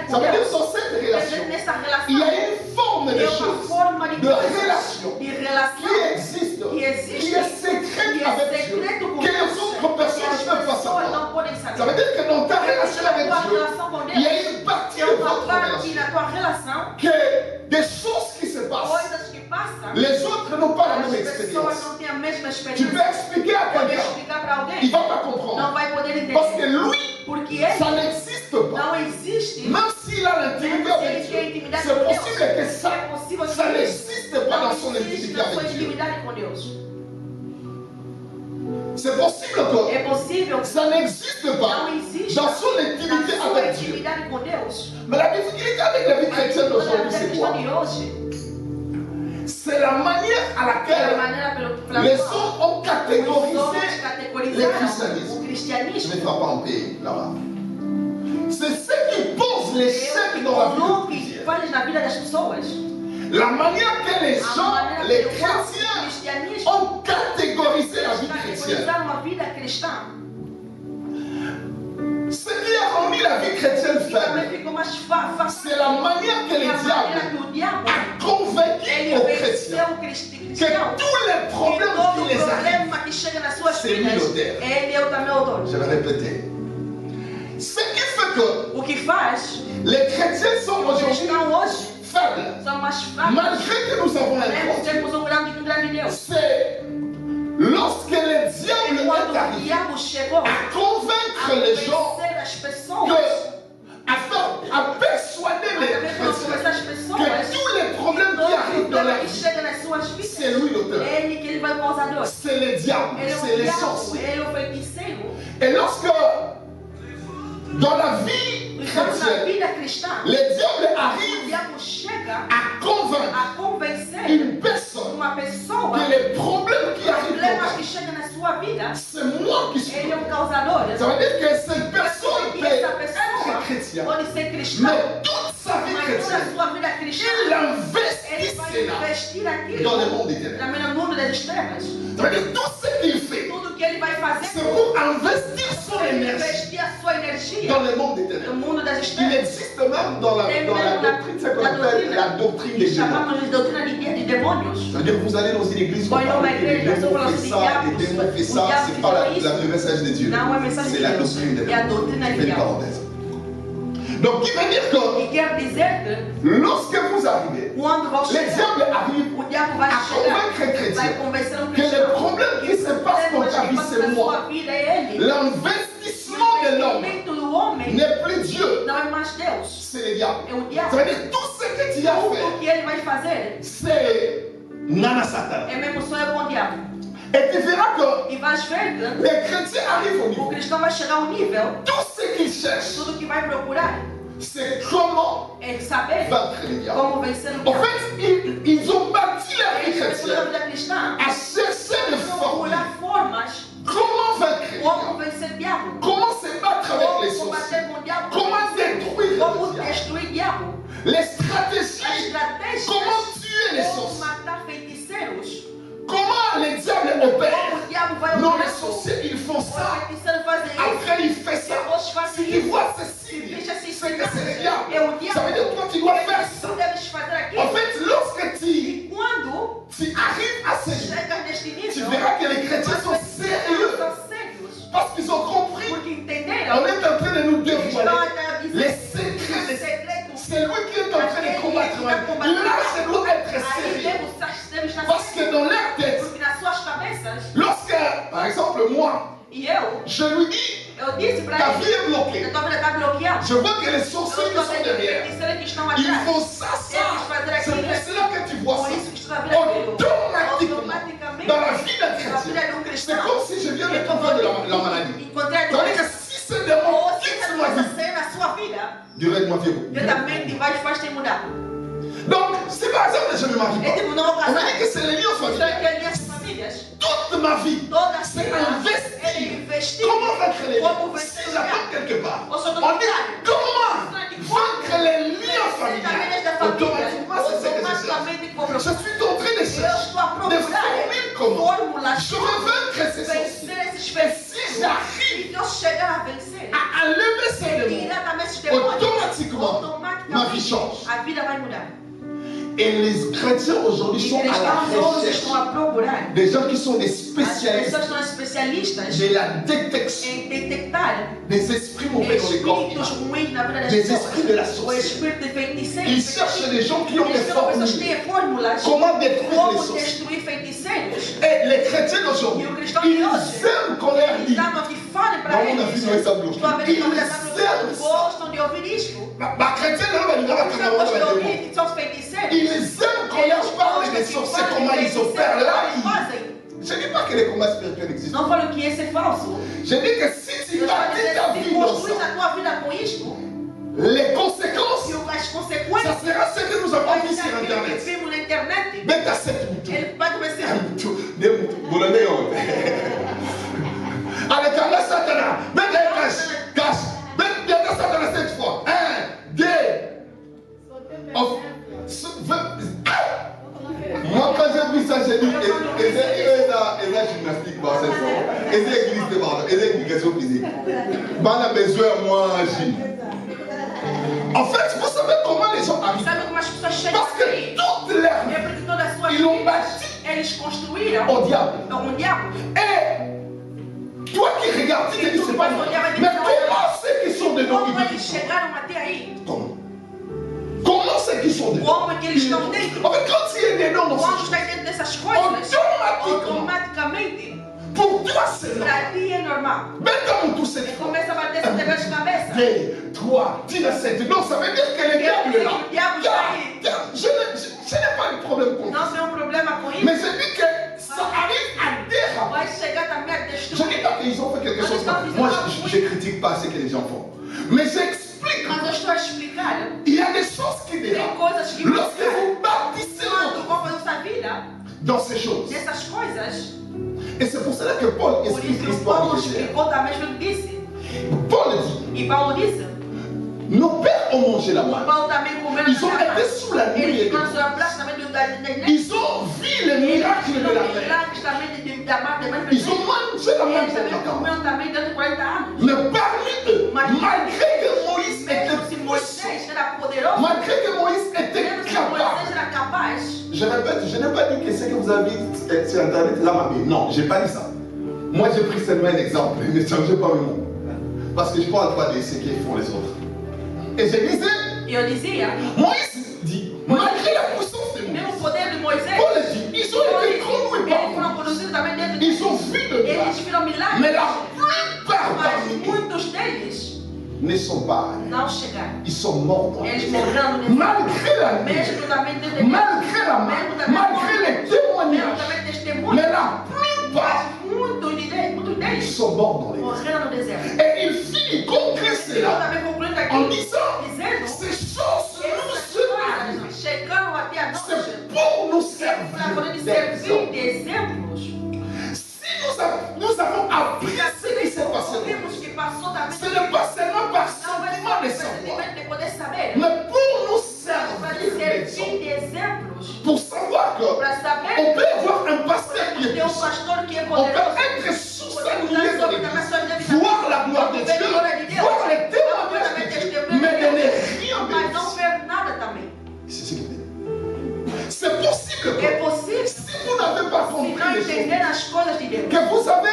S4: ça veut dire que dans cette relation,
S3: Nessa relação,
S4: il y a une forme de
S3: tem uma
S4: choses,
S3: forma de
S4: de relation
S3: de
S4: qui
S3: relação
S4: existe,
S3: que existe,
S4: qui est secrète
S3: que é
S4: avec Dieu,
S3: secreto com
S4: que les
S3: Deus,
S4: autres
S3: que
S4: personnes
S3: as
S4: ne peuvent pas
S3: pessoas
S4: savoir.
S3: não podem saber.
S4: Ça veut dire que dans ta relation avec
S3: tua
S4: Dieu,
S3: relação com
S4: il y
S3: Deus,
S4: a une partie
S3: tem
S4: de
S3: uma
S4: votre
S3: parte
S4: relation
S3: na tua relação,
S4: que des choses qui se passent,
S3: coisas que passam,
S4: les autres n'ont pas la
S3: as
S4: même
S3: pessoas
S4: expérience.
S3: não têm a mesma
S4: Tu peux
S3: experiência.
S4: expliquer à
S3: Pode
S4: quelqu'un,
S3: explicar para
S4: il
S3: alguém,
S4: ne va pas
S3: não
S4: comprendre.
S3: vai poder
S4: Parce que
S3: entender.
S4: lui,
S3: Porque ele
S4: ça n'existe pas.
S3: não existe.
S4: Même s'il a l'intimité
S3: Mesmo se
S4: avec
S3: ele
S4: Dieu,
S3: tem intimidade
S4: c'est
S3: com Deus,
S4: possible que ça,
S3: é possível que
S4: ça
S3: isso
S4: n'existe pas dans son
S3: não existe
S4: intimité
S3: na sua
S4: avec Dieu.
S3: intimidade com Deus.
S4: C'est possible que
S3: É possível que
S4: ça n'existe pas
S3: não existe
S4: dans son intimité
S3: na sua
S4: avec Dieu.
S3: intimidade com Deus.
S4: Mais la difficulté avec la vie
S3: Mas
S4: chrétienne
S3: toda a
S4: d'aujourd'hui, c'est
S3: questão
S4: quoi?
S3: de hoje
S4: C'est la manière à
S3: é a
S4: laquelle
S3: maneira pela
S4: les
S3: qual
S4: hommes ont
S3: os homens
S4: catégorisé. le
S3: categorizaram
S4: christianisme.
S3: o
S4: Je ne
S3: cristianismo.
S4: vais pas en payer là-bas. C'est ce qui pose l'échec dans la vie
S3: O
S4: de
S3: que
S4: plusieurs.
S3: faz na vida das pessoas.
S4: La manière que les
S3: A
S4: gens,
S3: maneira
S4: les
S3: pelo qual o
S4: chrétiens,
S3: cristianismo
S4: ont catégorisé la vie chrétienne.
S3: categorizaram uma vida cristã.
S4: Ce qui a rendu la vie chrétienne
S3: E também
S4: faible,
S3: ficou mais fácil.
S4: c'est la manière que
S3: É
S4: le
S3: a maneira
S4: diable
S3: que o diabo
S4: a convaincu
S3: ele
S4: aux
S3: venceu
S4: chrétiens
S3: o
S4: que
S3: cristão.
S4: tous les
S3: Que
S4: problèmes
S3: todo
S4: qui les arrivent,
S3: problema que chega nas suas
S4: c'est
S3: vidas,
S4: lui l'auteur.
S3: ele é o também o dono.
S4: je vais répéter. Ce qui fait que
S3: O que faz,
S4: Les chrétiens sont
S3: os
S4: aujourd'hui
S3: cristãos hoje
S4: faibles.
S3: são mais fracos.
S4: Malgré que nous avons un
S3: Mesmo
S4: Dieu,
S3: temos um grande Deus.
S4: c'est lorsque le diable
S3: Quando
S4: est
S3: o
S4: arrivé
S3: diabo chegou
S4: à convaincre les gens
S3: convencer as pessoas,
S4: à persuader les
S3: através de convencer
S4: chrétiens
S3: as pessoas,
S4: que tous les problèmes qui arrivent dans la
S3: que
S4: vie,
S3: chega nas suas vidas,
S4: c'est lui l'auteur.
S3: ele que ele vai causador.
S4: C'est le diable,
S3: Ele é
S4: c'est
S3: o
S4: les
S3: diabo,
S4: sorciers.
S3: ele é o feiticeiro.
S4: Et lorsque dans la vie
S3: Então, na
S4: chrétienne,
S3: vida cristã,
S4: le diable
S3: o
S4: arrive
S3: diabo chega
S4: à convaincre
S3: a convencer
S4: une personne
S3: uma pessoa
S4: que les problèmes qui arrivent dans
S3: problemas
S4: ta
S3: que
S4: vie,
S3: chegam na sua vida,
S4: c'est moi qui suis.
S3: ele é o causador.
S4: Ça veut dire que cette personne
S3: E
S4: peut
S3: essa
S4: être
S3: pessoa
S4: chrétien,
S3: pode ser cristão,
S4: mais toute sa vie
S3: mas toda a
S4: chrétienne,
S3: sua vida cristã,
S4: il
S3: ele
S4: investit
S3: vai
S4: cela
S3: investir aquilo
S4: dans le monde éternel.
S3: também no mundo das estrelas.
S4: Ça veut dire tout ce qu'il fait,
S3: Tudo que ele vai fazer,
S4: c'est pour investir son
S3: ele
S4: énergie
S3: investir a sua energia
S4: dans le monde
S3: no
S4: éternel.
S3: mundo das
S4: Il
S3: estrelas.
S4: existe même dans la doctrine, ce qu'on appelle la doctrine des
S3: que
S4: démons.
S3: chamamos de doutrina de demônios.
S4: Ça veut dire que vous allez dans une église, vous
S3: Vai numa
S4: parlez que les
S3: igreja,
S4: démons
S3: só
S4: font
S3: assim,
S4: ça, les démons font ça, c'est pas le message de Dieu.
S3: Não é mensagem
S4: C'est
S3: de
S4: la
S3: Deus,
S4: doctrine des
S3: é a
S4: démons.
S3: doutrina
S4: Je
S3: de
S4: fais une
S3: diabo.
S4: parenthèse. Donc, qui veut dire que
S3: E quer dizer que
S4: lorsque vous arrivez,
S3: quando vão
S4: le
S3: chegar,
S4: diable arrive
S3: o diabo vai
S4: à
S3: chegar,
S4: convaincre un
S3: vai
S4: chrétien
S3: convencer um
S4: que le
S3: cristão
S4: problème qui se passe dans ta vie, c'est
S3: na
S4: moi.
S3: sua vida é ele.
S4: L'investissement de l'homme
S3: investimento do homem
S4: n'est plus Dieu,
S3: não é mais Deus,
S4: c'est le diable.
S3: é o
S4: Ça
S3: diabo.
S4: veut dire tout ce que tu as
S3: Tudo
S4: fait,
S3: que ele vai fazer
S4: c'est Nana Satan.
S3: é mesmo sonho com o diabo.
S4: Et tu verras que
S3: E vais ver que
S4: les chrétiens arrivent au
S3: o
S4: niveau.
S3: cristão vai chegar ao nível,
S4: Tout ce qu'ils cherchent,
S3: tudo que vai procurar
S4: c'est comment
S3: é saber
S4: vaincre le diable.
S3: como vencer o
S4: En
S3: diabo.
S4: fait, ils ont bâti la vie
S3: Eles procuram a
S4: chrétienne
S3: vida cristã,
S4: à chercher des formules.
S3: procurar formas
S4: Comment vaincre le
S3: como
S4: diable?
S3: vencer o diabo,
S4: Comment se battre avec les
S3: como
S4: sorciers?
S3: combater com o diabo,
S4: Comment détruire
S3: como
S4: le diable?
S3: destruir o diabo,
S4: Les
S3: as
S4: stratégies.
S3: estratégias,
S4: Comment tuer les
S3: como
S4: sorciers?
S3: matar feiticeiros,
S4: Comment les diables
S3: como
S4: opèrent?
S3: o diabo vai
S4: Non,
S3: operar.
S4: les sorciers, ils font
S3: Os
S4: ça.
S3: feiticeiros fazem isso.
S4: Après, il fait ça.
S3: Depois fazem
S4: Si tu
S3: isso.
S4: vois ceci,
S3: Deixa assim,
S4: c'est que c'est le
S3: é
S4: diable.
S3: o diabo.
S4: Ça veut dire que toi, tu dois faire ça.
S3: Tu deves fazer aquilo.
S4: En fait, lorsque
S3: E quando
S4: tu arrives à ce niveau,
S3: chegas neste
S4: tu
S3: nível,
S4: verras que les chrétiens sont sérieux.
S3: são sérios.
S4: Parce qu'ils ont compris.
S3: Porque
S4: On
S3: entenderam
S4: est en train de nous
S3: que estão
S4: dévoiler
S3: a
S4: les
S3: dizer
S4: secrets.
S3: segredos.
S4: C'est lui qui est en train de combattre. Là, je dois être
S3: Aí
S4: sérieux.
S3: devemos estar
S4: Parce que dans leur tête,
S3: porque nas suas cabeças,
S4: lorsque, par exemple, moi,
S3: e eu
S4: je lui dis,
S3: disse para
S4: ta
S3: ele,
S4: vie est bloquée.
S3: a tua vida está bloqueada.
S4: Je vois que les
S3: Eu
S4: sorciers qui
S3: estou
S4: sont
S3: vendo
S4: derrière,
S3: feiticeiros que estão
S4: ils
S3: atrás.
S4: font ça, ça.
S3: Eles fazer
S4: C'est
S3: aquilo.
S4: pour cela que tu vois
S3: Por
S4: ça.
S3: isso que tu está vendo aquilo.
S4: Automatiquement, dans la vie d'un
S3: na
S4: chrétien,
S3: vida de um
S4: c'est
S3: cristão,
S4: comme si je viens de trouver de la maladie.
S3: encontrar a
S4: Ça veut dire que si ce démon
S3: ou se
S4: quitte
S3: essa
S4: ma
S3: coisa
S4: vie,
S3: sair na sua vida,
S4: directement viens.
S3: diretamente faz te mudar.
S4: Donc, c'est par exemple que je ne me marie
S3: É
S4: pas.
S3: tipo, não
S4: On
S3: casar.
S4: m'a dit que c'est les liens
S3: Isso
S4: familiaux.
S3: é que é minhas famílias.
S4: Toute ma vie,
S3: Toda a
S4: c'est
S3: vida,
S4: investir.
S3: ele investiu.
S4: Comment vaincre les
S3: Como
S4: liens?
S3: vencer
S4: Si
S3: o
S4: j'attends
S3: diabo.
S4: quelque part,
S3: Ou seja,
S4: on dit comment vaincre les liens familiaux. Automatiquement, c'est ce que je cherche.
S3: Automaticamente vou
S4: Je
S3: procurar.
S4: suis en train de
S3: Eu
S4: chercher
S3: estou a
S4: des
S3: procurar
S4: formules comment
S3: fórmulas
S4: je veux vaincre ces sorciers.
S3: vencer esses
S4: Et
S3: feiticeiros.
S4: si j'arrive
S3: E eu chegar a vencer,
S4: à lever ces démons,
S3: diretamente esses demônios,
S4: automatiquement, ma vie change.
S3: a vida vai mudar.
S4: Et les chrétiens aujourd'hui
S3: E
S4: sont à
S3: cristãos
S4: la
S3: hoje
S4: recherche
S3: estão a procurar.
S4: des gens qui sont des
S3: As
S4: spécialistes
S3: pessoas são especialistas
S4: de la détection
S3: em detectar
S4: des esprits mauvais dans les corps
S3: espíritos
S4: humains.
S3: ruins na vida das
S4: Des
S3: pessoas.
S4: esprits de la
S3: O
S4: sorcellerie.
S3: espírito de feiticeiro.
S4: Ils cherchent des gens qui ont des
S3: Eles são pessoas que
S4: formules.
S3: têm fórmulas.
S4: Comment détruire les
S3: Como
S4: sorciers.
S3: destruir feiticeiros.
S4: Et les chrétiens d'aujourd'hui,
S3: E o cristão
S4: ils
S3: de hoje,
S4: aiment qu'on leur
S3: eles
S4: dise.
S3: amam que falem para
S4: Dans mon avis,
S3: eles.
S4: não é essa bloqueio.
S3: Tua vida não
S4: Ils
S3: está bloqueada.
S4: aiment ça.
S3: Gostam de ouvir isto.
S4: Ma chrétienne, là, va dire,
S3: Os cristãos gostam de
S4: va
S3: ouvir
S4: dire,
S3: que são os feiticeiros.
S4: ils aiment qu'on leur parle des sorciers, comment ils opèrent là. Je ne dis pas que les combats spirituels existent.
S3: Não falo que esse é falso.
S4: Je dis que si tu
S3: Eu
S4: bâtis ta
S3: se
S4: vie dans
S3: construís
S4: ça,
S3: a tua vida com isto,
S4: les conséquences,
S3: as
S4: ça
S3: consequências
S4: sera ce que nous avons
S3: vai
S4: vu
S3: ser
S4: sur
S3: aquilo que
S4: Internet.
S3: vimos na internet.
S4: Mais t'as 7 moutons.
S3: Ele vai começar.
S4: Un mouton, des moutons. Vous l'avez honte. Allez, calme Satan. Mets des caches. Cache. Mets des Satan 7 fois. 1, 2. Moi, quand j'ai vu ça, j'ai dit, et la gymnastique, bah, c'est ça. Et c'est église, pardon. Et c'est éducation physique. Bah, on a besoin, moi, agir. En fait, vous savez comment les gens arrivent?
S3: Sabe como as pessoas chegam
S4: Parce que
S3: aqui?
S4: toute leur
S3: É porque toda a sua
S4: ils l'ont
S3: vida,
S4: bâti
S3: eles construíram
S4: au diable.
S3: diabo.
S4: Et toi qui regardes, tu te dis, c'est pas vrai. Mais comment ceux qui sont dedans,
S3: Como
S4: ils
S3: eles
S4: disent
S3: chegaram até aí?
S4: comment? Comment c'est qu'ils sont dedans?
S3: Como é que eles estão dentro?
S4: En fait, quand tu es dedans dans
S3: Quando
S4: ces
S3: está
S4: choses,
S3: dentro dessas coisas, automaticamente,
S4: pour toi c'est normal.
S3: para ti é normal.
S4: Mais comme tout c'est
S3: E começa a bater essa dor de cabeça.
S4: 2, 3, tire cette. Non, ça veut dire que le diable est là.
S3: O diabo está aí.
S4: Je n'ai pas de problème contre
S3: Não
S4: ça.
S3: tem um problema com isso.
S4: Mais je dis que ça arrive à déraper.
S3: Vai chegar também a
S4: Je ne dis
S3: destruir.
S4: pas qu'ils ont fait quelque chose. Moi, je ne critique pas ce que les gens font. Mais j'explique.
S3: Mas eu estou a explicar.
S4: Il y a des choses qui
S3: Tem
S4: dérapent.
S3: coisas que vão
S4: Lorsque vous bâtissez
S3: quando
S4: votre
S3: vão fazer sua vida
S4: dans ces choses.
S3: nessas coisas.
S4: Et c'est pour cela que Paul
S3: Por
S4: explique
S3: isso que
S4: l'histoire
S3: Paulo
S4: de Jésus.
S3: explicou também o que disse.
S4: Paul dit,
S3: E Paulo disse.
S4: nos pères ont mangé la manne.
S3: Paulo também comeu
S4: Ils ont été sous la nuit.
S3: Eles foram sobre a praça também do
S4: Ils ont vu les miracles de la mer.
S3: milagres também da mar também.
S4: Ils ont mangé la manne
S3: Eles também
S4: pendant 40 ans.
S3: comeram também dentro de 40 anos.
S4: Mais parmi eux, malgré que Moïse
S3: Mesmo
S4: était
S3: se
S4: puissant,
S3: Moisés era poderoso,
S4: malgré que Moïse était
S3: mesmo se
S4: capable,
S3: Moisés era capaz,
S4: je répète, je n'ai pas dit que ce que vous avez dit sur Internet, là, ma vie. Non, je n'ai pas dit ça. Moi, j'ai pris seulement un exemple. Ne changez pas le mot. Parce que je ne parle pas de ce qu'ils font les autres. Et je disais,
S3: e eu dizia,
S4: Moïse dit, malgré la puissance de
S3: mesmo
S4: Moïse,
S3: o poder de Moisés,
S4: Paul dit, ils ont été conduits
S3: eles
S4: par
S3: foram
S4: moi.
S3: conduzidos também dentro de
S4: Ils ont vu de
S3: eles
S4: miracles.
S3: viram milagres,
S4: Mais la plupart
S3: mas
S4: parmi eux
S3: muitos deles
S4: ne sont pas allés.
S3: não chegaram.
S4: Ils sont morts dans le
S3: Eles
S4: désert.
S3: morreram no deserto.
S4: Malgré la nuit,
S3: Mesmo também dentro de
S4: malgré la main, malgré les
S3: mesmo
S4: témoignages,
S3: também testemunhos,
S4: mais la plupart
S3: muitos deles
S4: sont morts dans les désert.
S3: morreram no deserto.
S4: Et il finit concret
S3: Eu
S4: cela
S3: também concluindo
S4: en
S3: aqui,
S4: disant,
S3: dizendo
S4: ces choses nous
S3: essas
S4: servent.
S3: coisas chegaram até a nós
S4: C'est pour nous
S3: para poder
S4: servir
S3: servir de
S4: d'exemple.
S3: exemplos.
S4: Si nous avons appris ce qui s'est passé,
S3: Vimos que passou também.
S4: ce n'est pas seulement par
S3: Não é
S4: sentiment de
S3: só
S4: savoir,
S3: sentimento de poder saber,
S4: mais pour nous
S3: para
S4: servir
S3: servir
S4: d'exemple.
S3: de exemplos.
S4: Pour savoir que
S3: Para
S4: on
S3: saber
S4: peut avoir un pasteur qui est
S3: ter um
S4: puissant.
S3: pastor que é
S4: On peut
S3: poderoso.
S4: être sous sa lumière dans l'église, voir la gloire de Dieu, voir les témoignages de Dieu, mais de ne rien
S3: Mas não
S4: bénéficier.
S3: ver nada também.
S4: C'est ce qu'il dit. C'est possible
S3: É
S4: que
S3: possível,
S4: si vous n'avez pas
S3: se
S4: compris
S3: não
S4: les choses,
S3: entender as coisas de Deus,
S4: que vous avez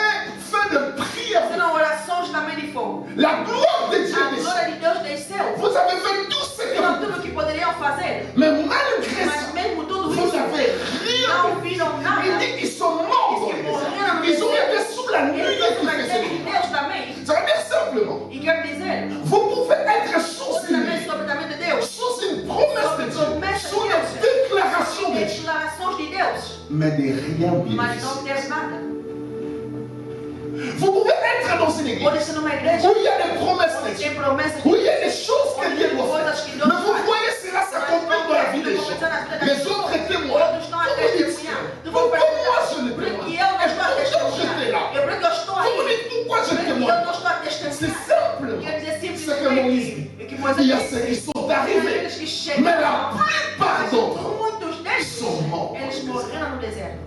S4: fait de prières,
S3: se não orações também de fogo.
S4: la gloire de Dieu
S3: A
S4: descend.
S3: glória de Deus desceu.
S4: Vous avez fait tout ce que
S3: Viram
S4: vous
S3: tudo o que poderiam fazer,
S4: mais malgré
S3: mas
S4: ça,
S3: mesmo tudo
S4: vous
S3: isso,
S4: n'avez rien
S3: não
S4: fait.
S3: viram
S4: Il
S3: nada.
S4: dit qu'ils sont morts dans les déserts. Ils ont été sous la nuit
S3: Eles
S4: de
S3: estão
S4: tout
S3: na
S4: ce
S3: de Deus também.
S4: Ça veut dire simplement,
S3: E quero dizer,
S4: vous pouvez être sous
S3: você
S4: une
S3: também sobre também de Deus.
S4: sous une promesse de Dieu, sous une déclaration de Dieu,
S3: Declarações de Deus,
S4: mais de rien
S3: mas
S4: bénéficier.
S3: não ter nada.
S4: Vous pouvez être dans une église
S3: Pode ser numa igreja
S4: où il y a des promesses de
S3: onde
S4: Dieu,
S3: tem promessas
S4: où
S3: de
S4: il y a des choses que Dieu doit faire.
S3: coisas que Deus
S4: Mais vous
S3: faz.
S4: voyez cela s'accomplir dans la vie des gens. Les autres témoins.
S3: Outros estão a
S4: Vous dites,
S3: testemunhar. Tu
S4: pourquoi
S3: vai
S4: moi je ne
S3: Porque
S4: témoigne
S3: eu não estou a
S4: Et pourtant j'étais
S3: testemunhar.
S4: là.
S3: E por que eu estou
S4: Vous me
S3: aí?
S4: dites pourquoi je
S3: Porque eu
S4: témoigne.
S3: não estou a
S4: C'est
S3: testemunhar.
S4: simple.
S3: Quer dizer
S4: Ce que Moïse dit.
S3: simplesmente que
S4: Il
S3: Moisés
S4: y a
S3: disse.
S4: ceux qui sont
S3: Tem
S4: arrivés,
S3: aqueles que
S4: mais
S3: chegam.
S4: la plupart d'entre eux,
S3: Muitos deles
S4: sont morts.
S3: eles morreram no deserto.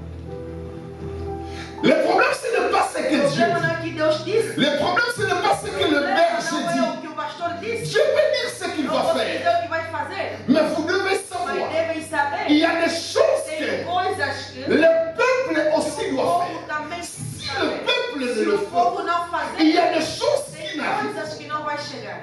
S4: le problème ce n'est pas ce que
S3: O
S4: Dieu
S3: problema não
S4: dit.
S3: é que Deus disse.
S4: Le problème ce n'est pas ce que le
S3: O problema
S4: berger
S3: não é
S4: dit.
S3: o que o pastor disse.
S4: Dieu peut dire ce qu'il
S3: Não
S4: va
S3: posso
S4: faire.
S3: dizer o que vai fazer.
S4: Mais vous devez
S3: Mas
S4: savoir,
S3: devem saber.
S4: il y a des choses
S3: Tem
S4: que
S3: coisas que
S4: le peuple aussi
S3: o
S4: doit
S3: povo
S4: faire.
S3: também
S4: Si
S3: precisa
S4: le
S3: saber.
S4: peuple ne
S3: Se
S4: le
S3: o
S4: fait
S3: povo
S4: pas,
S3: não
S4: il y a
S3: fazer,
S4: des choses qui
S3: tem
S4: n'arrivent.
S3: coisas que não vai chegar.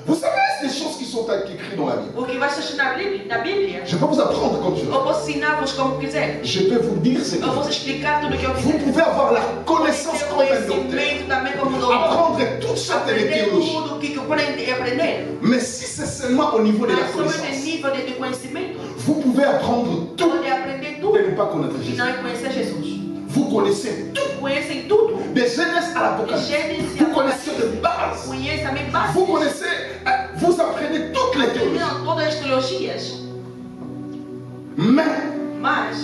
S4: Vous savez, c'est des choses qui sont écrites dans la Bible.
S3: O que vai ser na Bíblia,
S4: Je peux vous apprendre comme je veux.
S3: eu posso ensinar-vos como quiser.
S4: Je peux vous dire ce que
S3: Eu posso explicar tudo o que eu
S4: vous
S3: quiser.
S4: pouvez avoir la connaissance
S3: Ter
S4: comme un docteur.
S3: conhecimento também como doutor.
S4: Apprendre toutes sortes de
S3: Aprender
S4: théologies.
S3: tudo o que eu puder aprender.
S4: Mais si c'est seulement au niveau de la
S3: Mas somente
S4: connaissance,
S3: nível de conhecimento,
S4: vous pouvez apprendre tout
S3: pode aprender
S4: et
S3: tudo
S4: ne pas connaître
S3: e
S4: Jésus.
S3: não conhecer Jesus.
S4: Vous connaissez tout.
S3: Conhecem tudo.
S4: De Genèse à l'Apocalypse.
S3: Gênesis,
S4: Vous connaissez de base.
S3: Conhecem também básicos.
S4: Vous connaissez, vous apprenez toutes les théologies.
S3: Aprenderam todas as teologias,
S4: Mais
S3: mas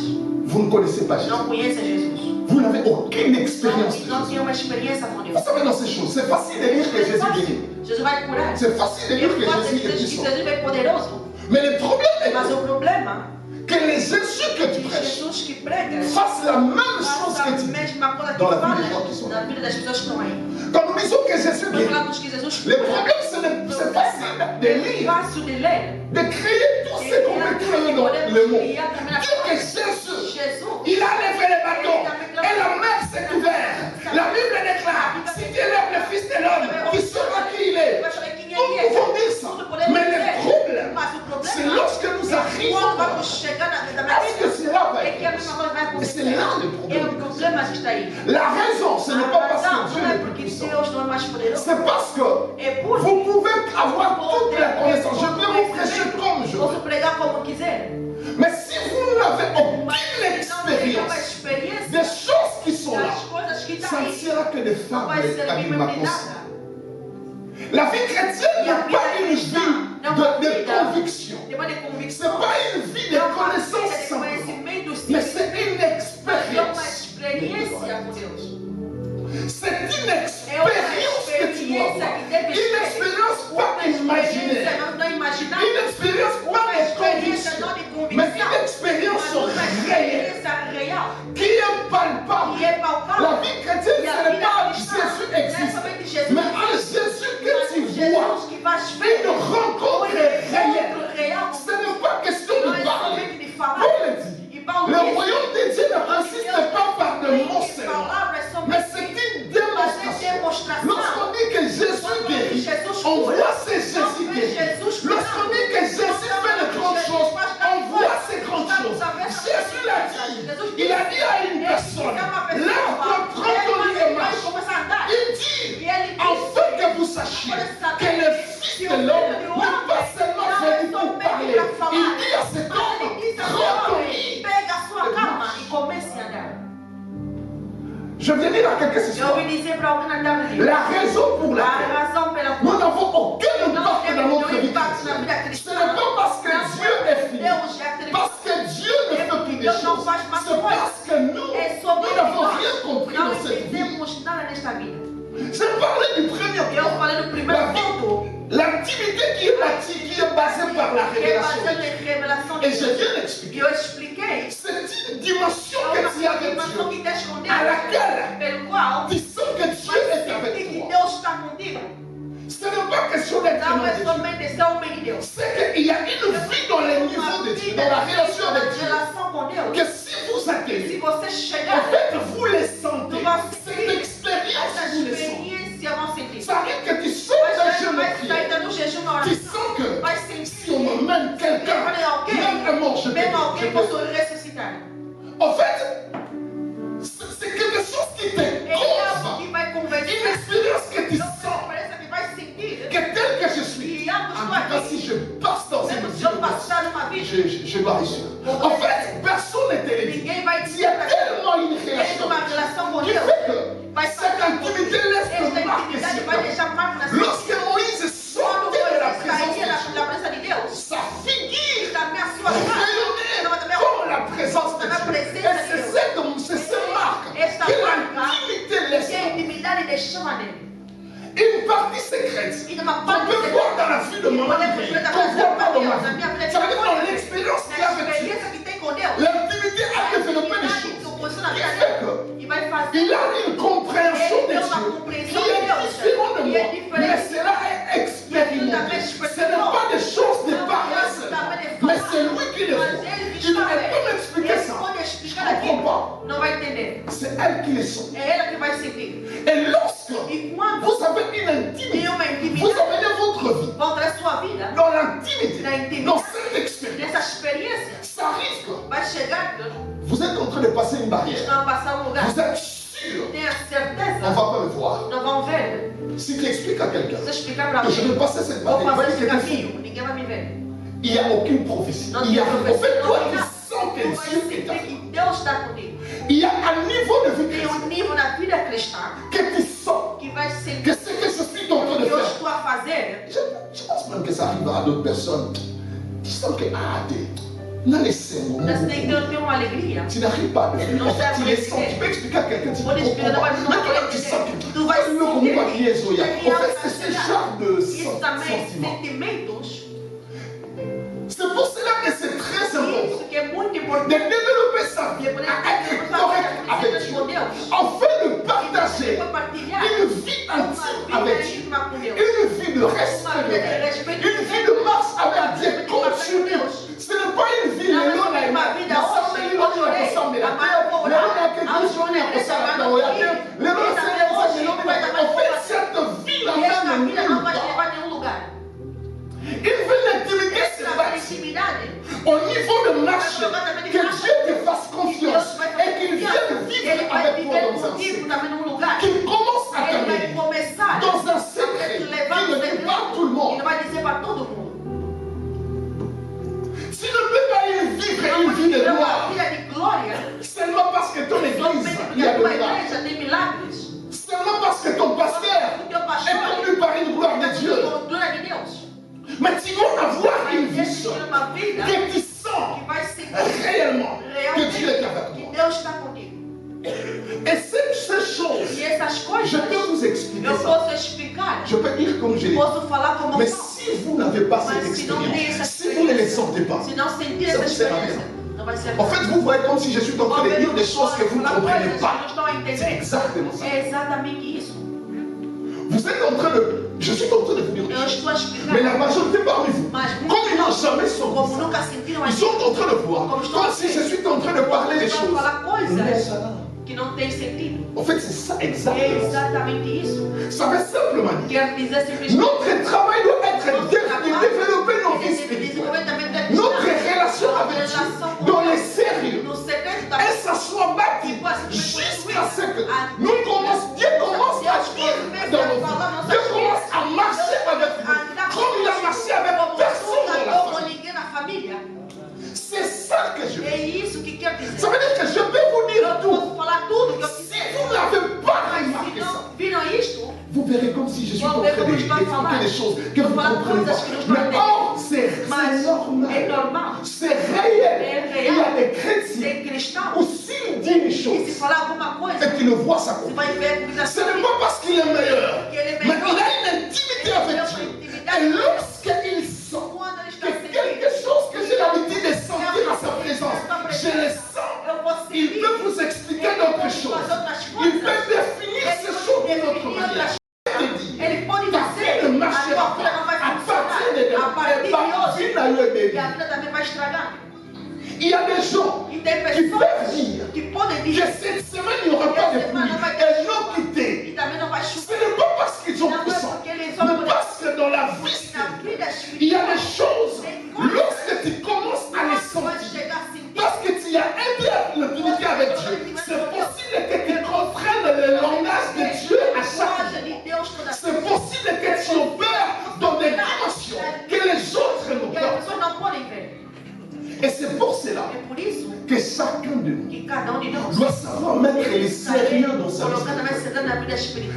S4: vous ne connaissez pas Jésus.
S3: não conhecem Jesus.
S4: Vous n'avez aucune expérience de
S3: Não
S4: Jésus.
S3: tem uma experiência com Deus.
S4: Vous savez dans ces choses, c'est facile de dire que Jésus guérit.
S3: Jesus vai curar.
S4: C'est facile de
S3: É
S4: dire que
S3: fácil
S4: Jésus est
S3: dizer que
S4: puissant.
S3: Jesus é poderoso.
S4: Mais le problème
S3: Mas
S4: est
S3: o problema
S4: que les Jésus que
S3: é
S4: tu
S3: que
S4: prêches
S3: Jesus que prega
S4: fassent la même chose
S3: faça a
S4: que tu dis.
S3: mesma coisa que
S4: Dans la vie des gens
S3: fala
S4: qui sont
S3: na vida das pessoas que estão aí.
S4: Quand nous disons que Jésus
S3: Quando
S4: guérit,
S3: falamos que Jesus
S4: le
S3: cura,
S4: problème c'est facile de
S3: é
S4: lire,
S3: fácil de ler.
S4: de créer tout ce qu'on peut créer dans le monde. Dire que Jésus,
S3: Jesus,
S4: il a levé les bateaux et la mer s'est ouverte. La Bible déclare, si tu es le Fils de l'homme, qui sera qui il guérison. Est-ce que cela va être possible? Et c'est là le problème. La raison, ce n'est pas parce que Dieu est plus puissant. C'est parce que vous pouvez avoir toute la connaissance. Je peux vous prêcher comme je veux. Mais si vous n'avez aucune expérience des choses qui sont là, ça ne sera que des fables avec ma conscience. La vie chrétienne n'est pas une vie de conviction. Ce n'est pas une vie de connaissance simplement, mais c'est une expérience. C'est une expérience que tu dois avoir. Une expérience pas imaginaire. Une expérience pas de conviction. Mais une expérience réelle. Qui est palpable. La vie chrétienne, ce n'est pas Jésus existe. Mais en Jésus que tu vois, une rencontre réelle. Ce n'est pas question de parler. Paul dit, le royaume de Dieu ne consiste pas par de mots seulement, mais c'est une démonstration. Lorsqu'on dit que Jésus guérit, on voit ces Jésus guérit. Lorsqu'on dit que Jésus fait de grandes choses, on voit ces grandes choses. Jésus l'a dit. Il a dit à une personne, lève-toi, prends ton lit et marche. Il dit, afin que vous sachiez que le Fils de l'homme n'est pas seulement venu pour parler. Il dit à cet homme, prends ton lit. Je viens dire à quelqu'un ce soir. La raison pour laquelle nous n'avons aucun impact dans notre vie, ce n'est pas parce que Dieu est fini, parce que Dieu ne fait plus des choses. C'est parce que nous n'avons rien compris dans cette vie. J'ai parlé du premier point. L'intimité qui est basée par la révélation. Et je viens d'expliquer. C'est une dimension que tu as avec Dieu, à laquelle tu sens que Dieu est avec toi. Ce n'est pas question d'être Dieu. C'est qu'il y a une vie dans les niveaux de Dieu, dans la relation avec Dieu, que si vous accueillez, en fait, vous les sentez. Cette expérience, vous les sentez. Ça arrive que tu sens d'un jeûne de prière. Tu sens que si on m'emmène quelqu'un, même un mort, je peux. En fait, c'est quelque chose qui t'éconve. Une expérience que tu sens. Que tel que je suis, en tout cas, si je passe dans une vie, je dois réussir. En fait, personne n'est télévisé. Il y a tellement une relation qui fait que cette intimité laisse une marque sur toi. Lorsque Moïse sortait de la présence de Dieu, sa figure rayonnait comme la présence de Dieu. Et c'est cette marque que l'intimité laisse. Une partie secrète qu'on peut voir dans la vie de mon ami, qu'on ne voit pas dans ma vie. Ça veut dire dans l'expérience qu'il a avec Dieu. L'intimité a développé des choses qui fait qu'il a une compréhension de Dieu qui est différente de moi, mais cela est expérimenté. Ce n'est pas des choses de paresse, mais c'est lui qui le fait. Il ne peut pas m'expliquer ça. Je ne comprends pas. C'est elle qui le sent. Et lorsque vous avez une intimité, vous avez votre vie dans l'intimité, dans cette expérience, ça arrive que vous êtes en train de passer une barrière. Vous êtes sûr on ne va pas me voir. Si tu expliques à quelqu'un que je vais passer cette barrière, il n'y a aucune prophétie. En fait, toi, tu sens que Dieu est avec toi. Il y a un niveau de vie chrétien que tu sens que ce que je suis en train de faire. Je pense même que ça arrive à d'autres personnes. Tu sens que dans les scènes, tu n'arrives pas à le faire. En fait, tu les sens. Tu peux expliquer à quelqu'un, tu comprends pas. Maintenant, tu sens que tu vas en fait, c'est ce genre de sentiment. C'est pour cela que c'est très important de développer sa vie, à être correct avec Dieu, afin de partager une vie intime avec Dieu, une vie de respect, une vie de marche avec Dieu continue. Ce n'est pas une vie en fait, cette vie n'amène nulle part. Une vie d'intimité, c'est bâti au niveau de marche, que Dieu te fasse confiance et qu'il vienne vivre avec toi dans un secret. Qu'il commence à t'amener dans un secret qui ne dit pas tout le monde. Tu ne peux pas y vivre une vie de gloire seulement parce que ton église, il y a de miracles. Seulement parce que ton pasteur est connu par une gloire de Dieu. Mais tu dois avoir une vision que tu sens réellement que Dieu est avec toi. Et ces choses, je peux vous expliquer ça. Je peux dire comme je l'ai dit. Mais si vous n'avez pas cette expérience, si vous ne les sentez pas, ça ne sert à rien. En fait, vous voyez comme si je suis en train de dire des choses que vous ne comprenez pas. C'est exactement ça. Vous êtes en train de... Je suis en train de vous dire des choses. Mais la majorité parmi vous, comme ils n'ont jamais senti ça, ils sont en train de voir comme si je suis en train de parler des choses.
S3: Que não tem sentido.
S4: En fait, c'est ça exactement.
S3: Exatamente isso.
S4: Ça veut simplement dire
S3: Quer dizer simplesmente
S4: notre travail doit être de développer nos vies spirituelles. Notre relation avec Dieu dans les sérieux. Et ça soit bâti jusqu'à ce que nous commençons, Dieu commence à vivre dans nos vies. Dieu commence à marcher avec nous. Comme il a marché avec personne dans la famille. C'est ça que je veux dire. Ça veut dire que je peux vous dire tout. Si vous n'avez pas remarqué ça, vous verrez comme si je suis en train d'expliquer des choses que vous ne comprenez pas. Mais or, c'est normal. C'est réel. Il y a des chrétiens où s'il dit une chose et qu'il ne voit ça comme ce n'est pas parce qu'il est meilleur, mais il a une intimité avec Dieu. Et lorsqu'il sent que quelque chose que j'ai l'habitude de sentir à sa présence, je le sens, il peut vous expliquer d'autres choses. Il peut définir ces choses d'une autre manière. Ta vie ne marchera pas à partir de il y a des gens qui peuvent dire que cette semaine il n'y aura pas de pluie et l'ont quitté. Ce n'est pas parce qu'ils ont poussé, mais parce que dans la vie, il y a des choses, lorsque tu commences à les sentir, parce que tu as un intimité avec Dieu, c'est possible que tu comprennes le langage de Dieu à chaque fois. C'est possible que tu opères dans des dimensions que les autres n'ont pas. Et c'est pour cela que chacun de nous doit savoir mettre les sérieux dans sa vie.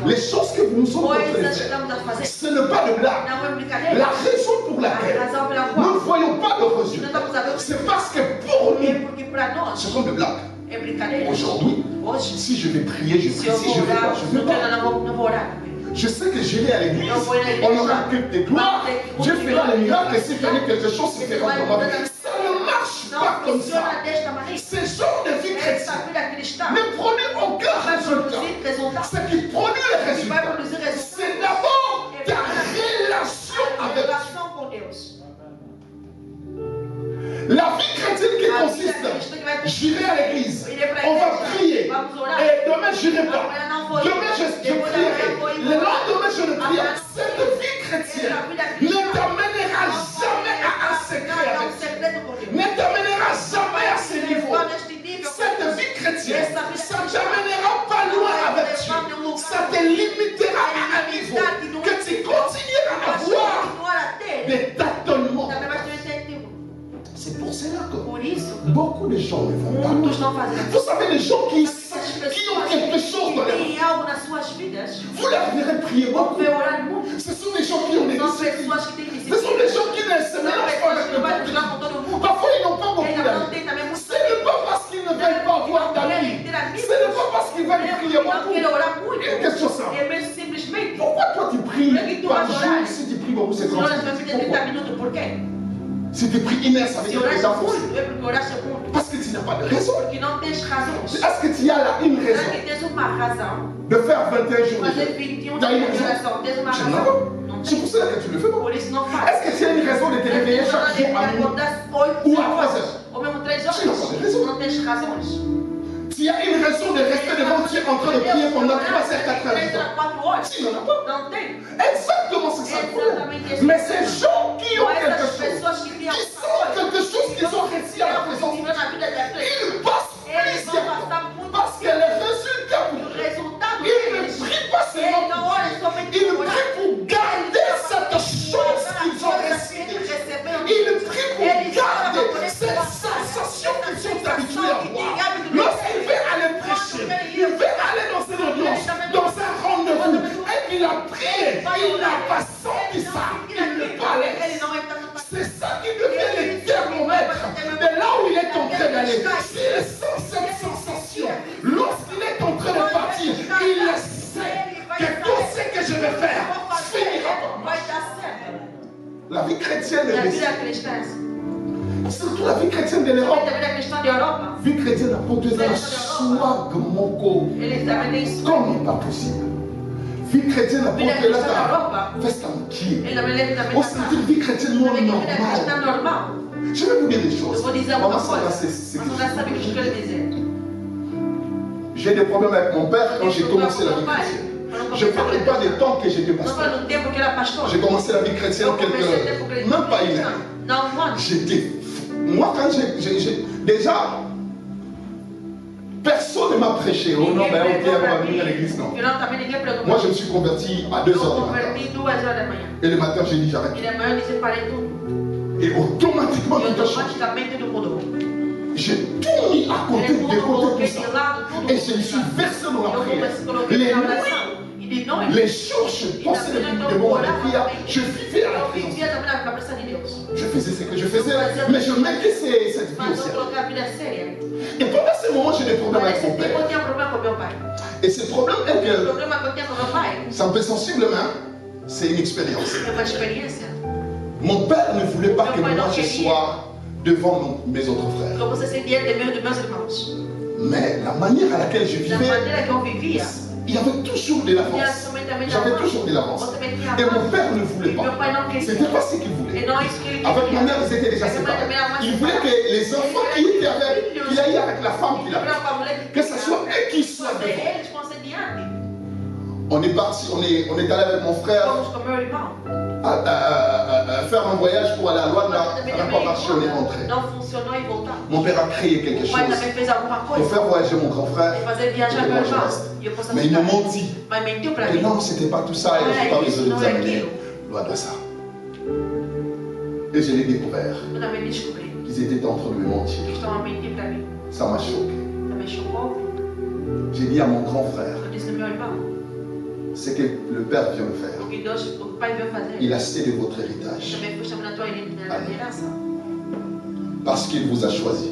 S4: Les choses que nous sommes en train de faire, ce n'est pas de blague. La raison pour laquelle nous ne voyons pas de résultats, c'est parce que pour nous, ce sont de blagues. Aujourd'hui, si je vais prier, je prie. Si je ne vais pas, je ne vais pas. Je sais que j'irai à l'église, on aura un culte de gloire, Dieu fera les miracles et s'il fallait quelque chose, c'est faire dans ma vie. Ça ne marche pas comme ça. Ce genre de vie chrétienne ne produit aucun résultat. Ce qui produit les résultats, c'est d'abord ta relation avec Dieu. La vie chrétienne qui consiste, j'irai à l'église, on va prier, et demain je n'irai pas. Demain je prierai, le lendemain je ne prierai pas. Cette vie chrétienne ne t'amènera jamais à un secret avec Dieu. Ne t'amènera jamais à ce niveau. Cette vie chrétienne, ça ne t'amènera pas loin avec Dieu. Ça te limitera à un niveau que tu continueras à avoir des tâtonnements. C'est pour cela que beaucoup de gens ne vont pas. Vous savez, les gens qui ont quelque chose dans leur vie, vous leur verrez prier beaucoup. Ce sont des gens qui ont des disciplines. Ce sont des gens qui ne se mélangent pas avec le monde. Parfois, ils n'ont pas beaucoup d'amis. Ce n'est pas parce qu'ils ne veulent pas avoir d'amis. Ce n'est pas parce qu'ils veulent prier beaucoup. Une question simple. Pourquoi toi tu pries par jour si tu pries beaucoup, c'est 30 minutes? Pourquoi? Si tu pries une heure, ça veut dire que tu as forcé. Parce que tu n'as pas de raison. Est-ce que tu as là une raison de faire 21 jours de jeûne? Tu as une raison? Tu n'en as pas. C'est pour cela que tu ne le fais pas. Est-ce que tu as une raison de te réveiller chaque jour à minuit ou à 3 heures? Tu n'as pas de raison. Tu as une raison de rester devant Dieu en train de prier pendant 3 heures, 4 heures. Tu n'en as pas. Exactement, c'est ça le problème. Mais ces gens qui ont quelque chose, qui sentent quelque chose qu'ils ont réussi à la présence de Dieu, ils passent plusieurs temps. Parce que les résultats pour eux, ils ne prient pas seulement pour Dieu, ils prient pour garder cette chose qu'ils ont reçue. Ils prient pour garder cette sensation qu'ils sont habitués à avoir. Lorsqu'il veut aller prêcher, il veut aller dans une audience, dans un rendez-vous, et qu'il a prié, il n'a pas senti ça, il ne parlait. C'est ça qui devient le thermomètre de là où il est en train d'aller. S'il sent cette sensation, lorsqu'il est en train de partir, il sait que tout ce que je vais faire finira par moi. La vie chrétienne est ici. Surtout la vie chrétienne de l'Europe. La vie chrétienne apporte un swag moko. Comme pas possible. Vie chrétienne apporte là festa qui. On se dit vie chrétienne non normale. Je vais vous dire des choses. Maman, ça va, c'est j'ai des problèmes avec mon père quand j'ai commencé la vie chrétienne. Je ne parlais pas des temps que j'étais pasteur. J'ai commencé la vie chrétienne même pas une heure. J'étais. Moi, quand j'ai déjà, personne ne m'a prêché. Oh non, ben ok, on va venir à l'église, non. Moi, je me suis converti à 2h du matin. Et le matin, j'ai dit j'arrête. Et automatiquement, tout a changé. J'ai tout mis à côté, de côté, tout ça. Et je me suis versé dans la prière. Les jours, je pensais de mon prière, je vivais à la présence. Je faisais ce que je faisais, mais je mettais cette vie au sérieux. Et pendant ce moment, j'ai des problèmes avec mon père. Et ce problème est que, ça me fait sensiblement, c'est une expérience. Mon père ne voulait pas que moi je sois devant mes autres frères. Mais la manière à laquelle je vivais, il y avait toujours de l'avance. J'avais toujours de l'avance. Et mon père ne voulait pas. C'était pas ce qu'il voulait. Avec ma mère, ils étaient déjà séparés. Il voulait que les enfants qui étaient avec, qu'il aille avec la femme qu'il avait, que ce soit eux qui soient devant. On est parti, on est allé avec mon frère faire un voyage pour aller à Luanda. Ça n'a pas marché, on est rentré. Mon père a créé quelque chose pour faire voyager mon grand frère. Mais il m'a menti. Et non, c'était pas tout ça. Et je n'ai pas besoin de vous amener loin de ça. Et je l'ai découvert. Ils étaient en train de me mentir. Ça m'a choqué. J'ai dit à mon grand frère, ce que le père vient de faire, il a cédé votre héritage. Parce qu'il vous a choisi.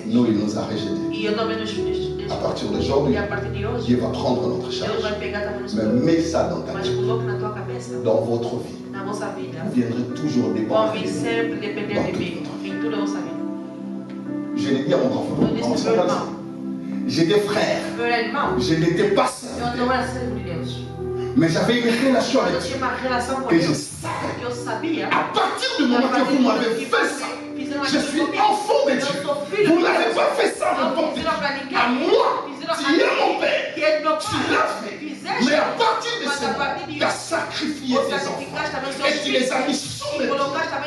S4: Nous, il nous a rejetés. À partir d'aujourd'hui, Dieu va prendre notre charge. Mais mets ça dans ta tête. Dans votre vie. Vous viendrez toujours dépendre de nous. Dans toute votre vie. Je l'ai dit à mon grand frère. J'ai des frères. Je n'étais pas seul. Mais j'avais une relation avec Dieu. Et je savais. À partir du moment que vous m'avez fait ça, je suis enfant de Dieu. Vous n'avez pas fait ça n'importe qui. À moi, tu es mon père. Tu l'as fait. Mais à partir de ce moment, tu as sacrifié tes enfants. Et tu les as mis sous mes pieds.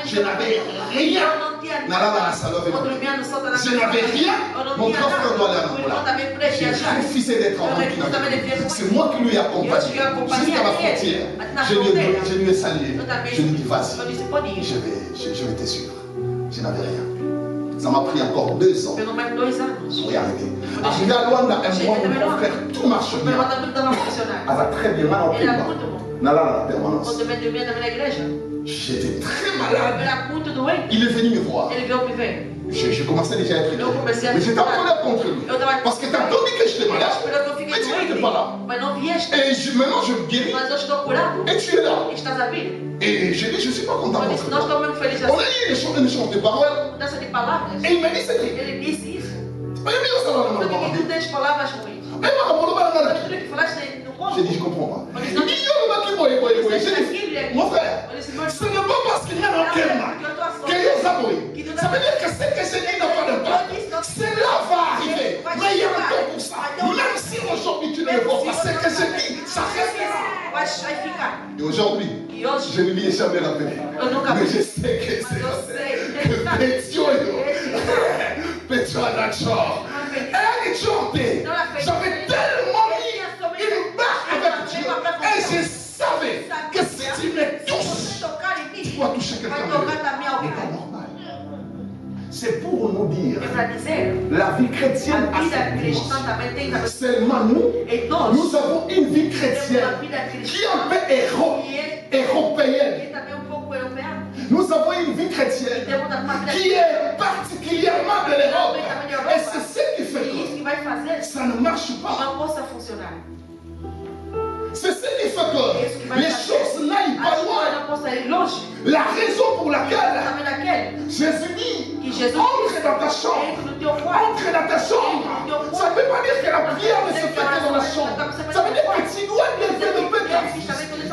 S4: Je n'avais rien. Je n'avais rien. Mon grand frère doit aller à j'ai refusé d'être en Burkina. C'est moi qui lui ai accompagné jusqu'à la frontière. Je lui ai salué. Je lui ai dit, vas-y, je vais te suivre. Je n'avais rien. Ça m'a pris encore 2 ans pour y arriver. Arrivé à Luanda, un mois, mon grand frère, tout marche bien. Elle va très bien, mal en la permanence. J'étais très malade. Il est venu me voir. Je commençais déjà à être inquiet. Mais j'étais en colère contre lui. Parce que tu as dit que j'étais malade. Mais tu n'étais pas là. Et maintenant je me guéris. Et tu es là. Et j'ai dit, je ne suis pas content contre toi. On a eu un échange de paroles. Et il m'a dit, c'est dit. J'ai dit, je comprends pas. J'ai dit, mon frère, ce n'est pas parce qu'il y a un kéma qu'il y a Zaboui. Ça veut dire que ce que j'ai dit n'a pas d'impact. Cela va arriver. Mais il y a un temps pour ça. Même si aujourd'hui tu ne le vois pas, ce que j'ai dit, ça restera. Et aujourd'hui, je ne lui ai jamais rappelé. Mais je sais que c'est que Dieu Nature. Elle était. J'avais tellement mis une barre avec Dieu. Et je savais que si tu me touches, tu dois toucher quelqu'un d'autre. C'est pas normal. C'est pour nous dire la vie chrétienne a seulement nous avons une vie chrétienne qui est un peu européenne. Nous avons une vie chrétienne qui est particulièrement de l'Europe. Et c'est ce qui fait que ça ne marche pas. C'est ce qui fait que les choses n'aillent pas loin. La raison pour laquelle Jésus dit, entre dans ta chambre. Entre dans ta chambre. Ça ne veut pas dire que la prière ne se fait que dans la chambre. Ça veut dire que tu dois développer ta vie jusqu'à ce qu'il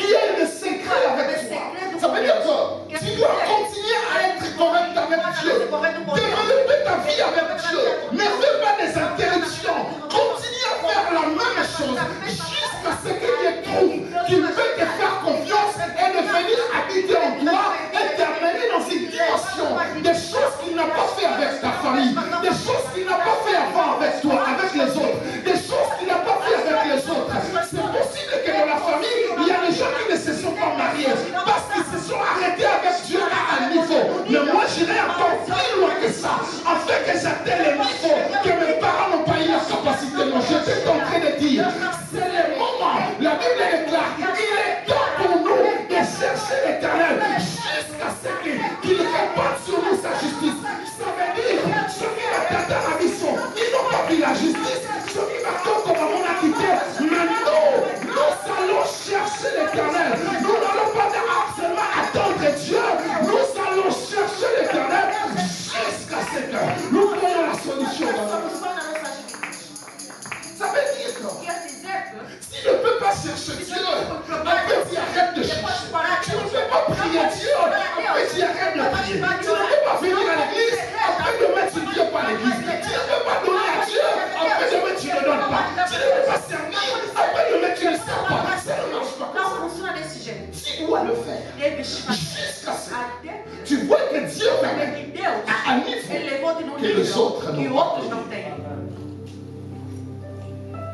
S4: y ait le secret avec toi. Ça veut dire que tu dois continuer à être correct avec Dieu. Développer ta vie avec Dieu. Ne fais pas des interruptions. Continue à faire la même chose jusqu'à ce qu'il trouve qu'il peut te faire confiance et de venir habiter en toi et t'amener dans une dimension des choses qu'il n'a pas fait avec ta famille, des choses qu'il n'a pas fait avant avec toi, avec les autres, des choses qu'il n'a pas fait avec les autres. C'est possible que dans la famille, il y a des gens qui ne se sont pas mariés parce qu'ils se sont arrêtés avec Dieu à un niveau. Mais moi, j'irai encore plus loin que ça, afin que j'atteigne le niveau que mes parents n'ont pas eu la capacité. Non, je suis en train de dire, c'est le moment. La Bible déclare, il est temps pour nous de chercher l'Éternel jusqu'à ce qu'il répande sur nous sa justice. Ça veut dire, ceux qui m'attendent à la mission, ils n'ont pas pris la justice. Ceux qui m'attendent comme on a quitté, mais nous allons chercher l'Éternel. Nous n'allons pas seulement attendre Dieu, nous allons chercher l'Éternel jusqu'à ce que nous trouvons la solution dans la vie. Ça veut dire que si tu ne peux pas chercher Dieu, après tu arrêtes de chercher. Tu ne peux pas prier Dieu, après tu arrêtes de prier. Tu ne peux pas venir à l'église, après demain tu ne viens pas à l'église. Tu ne peux pas donner à Dieu, après demain tu ne donnes pas. Tu ne peux pas servir, après demain tu ne sers pas. Ça ne marche pas comme ça. Tu dois le faire jusqu'à ce que tu vois que Dieu t'amène à un niveau que les autres n'ont pas.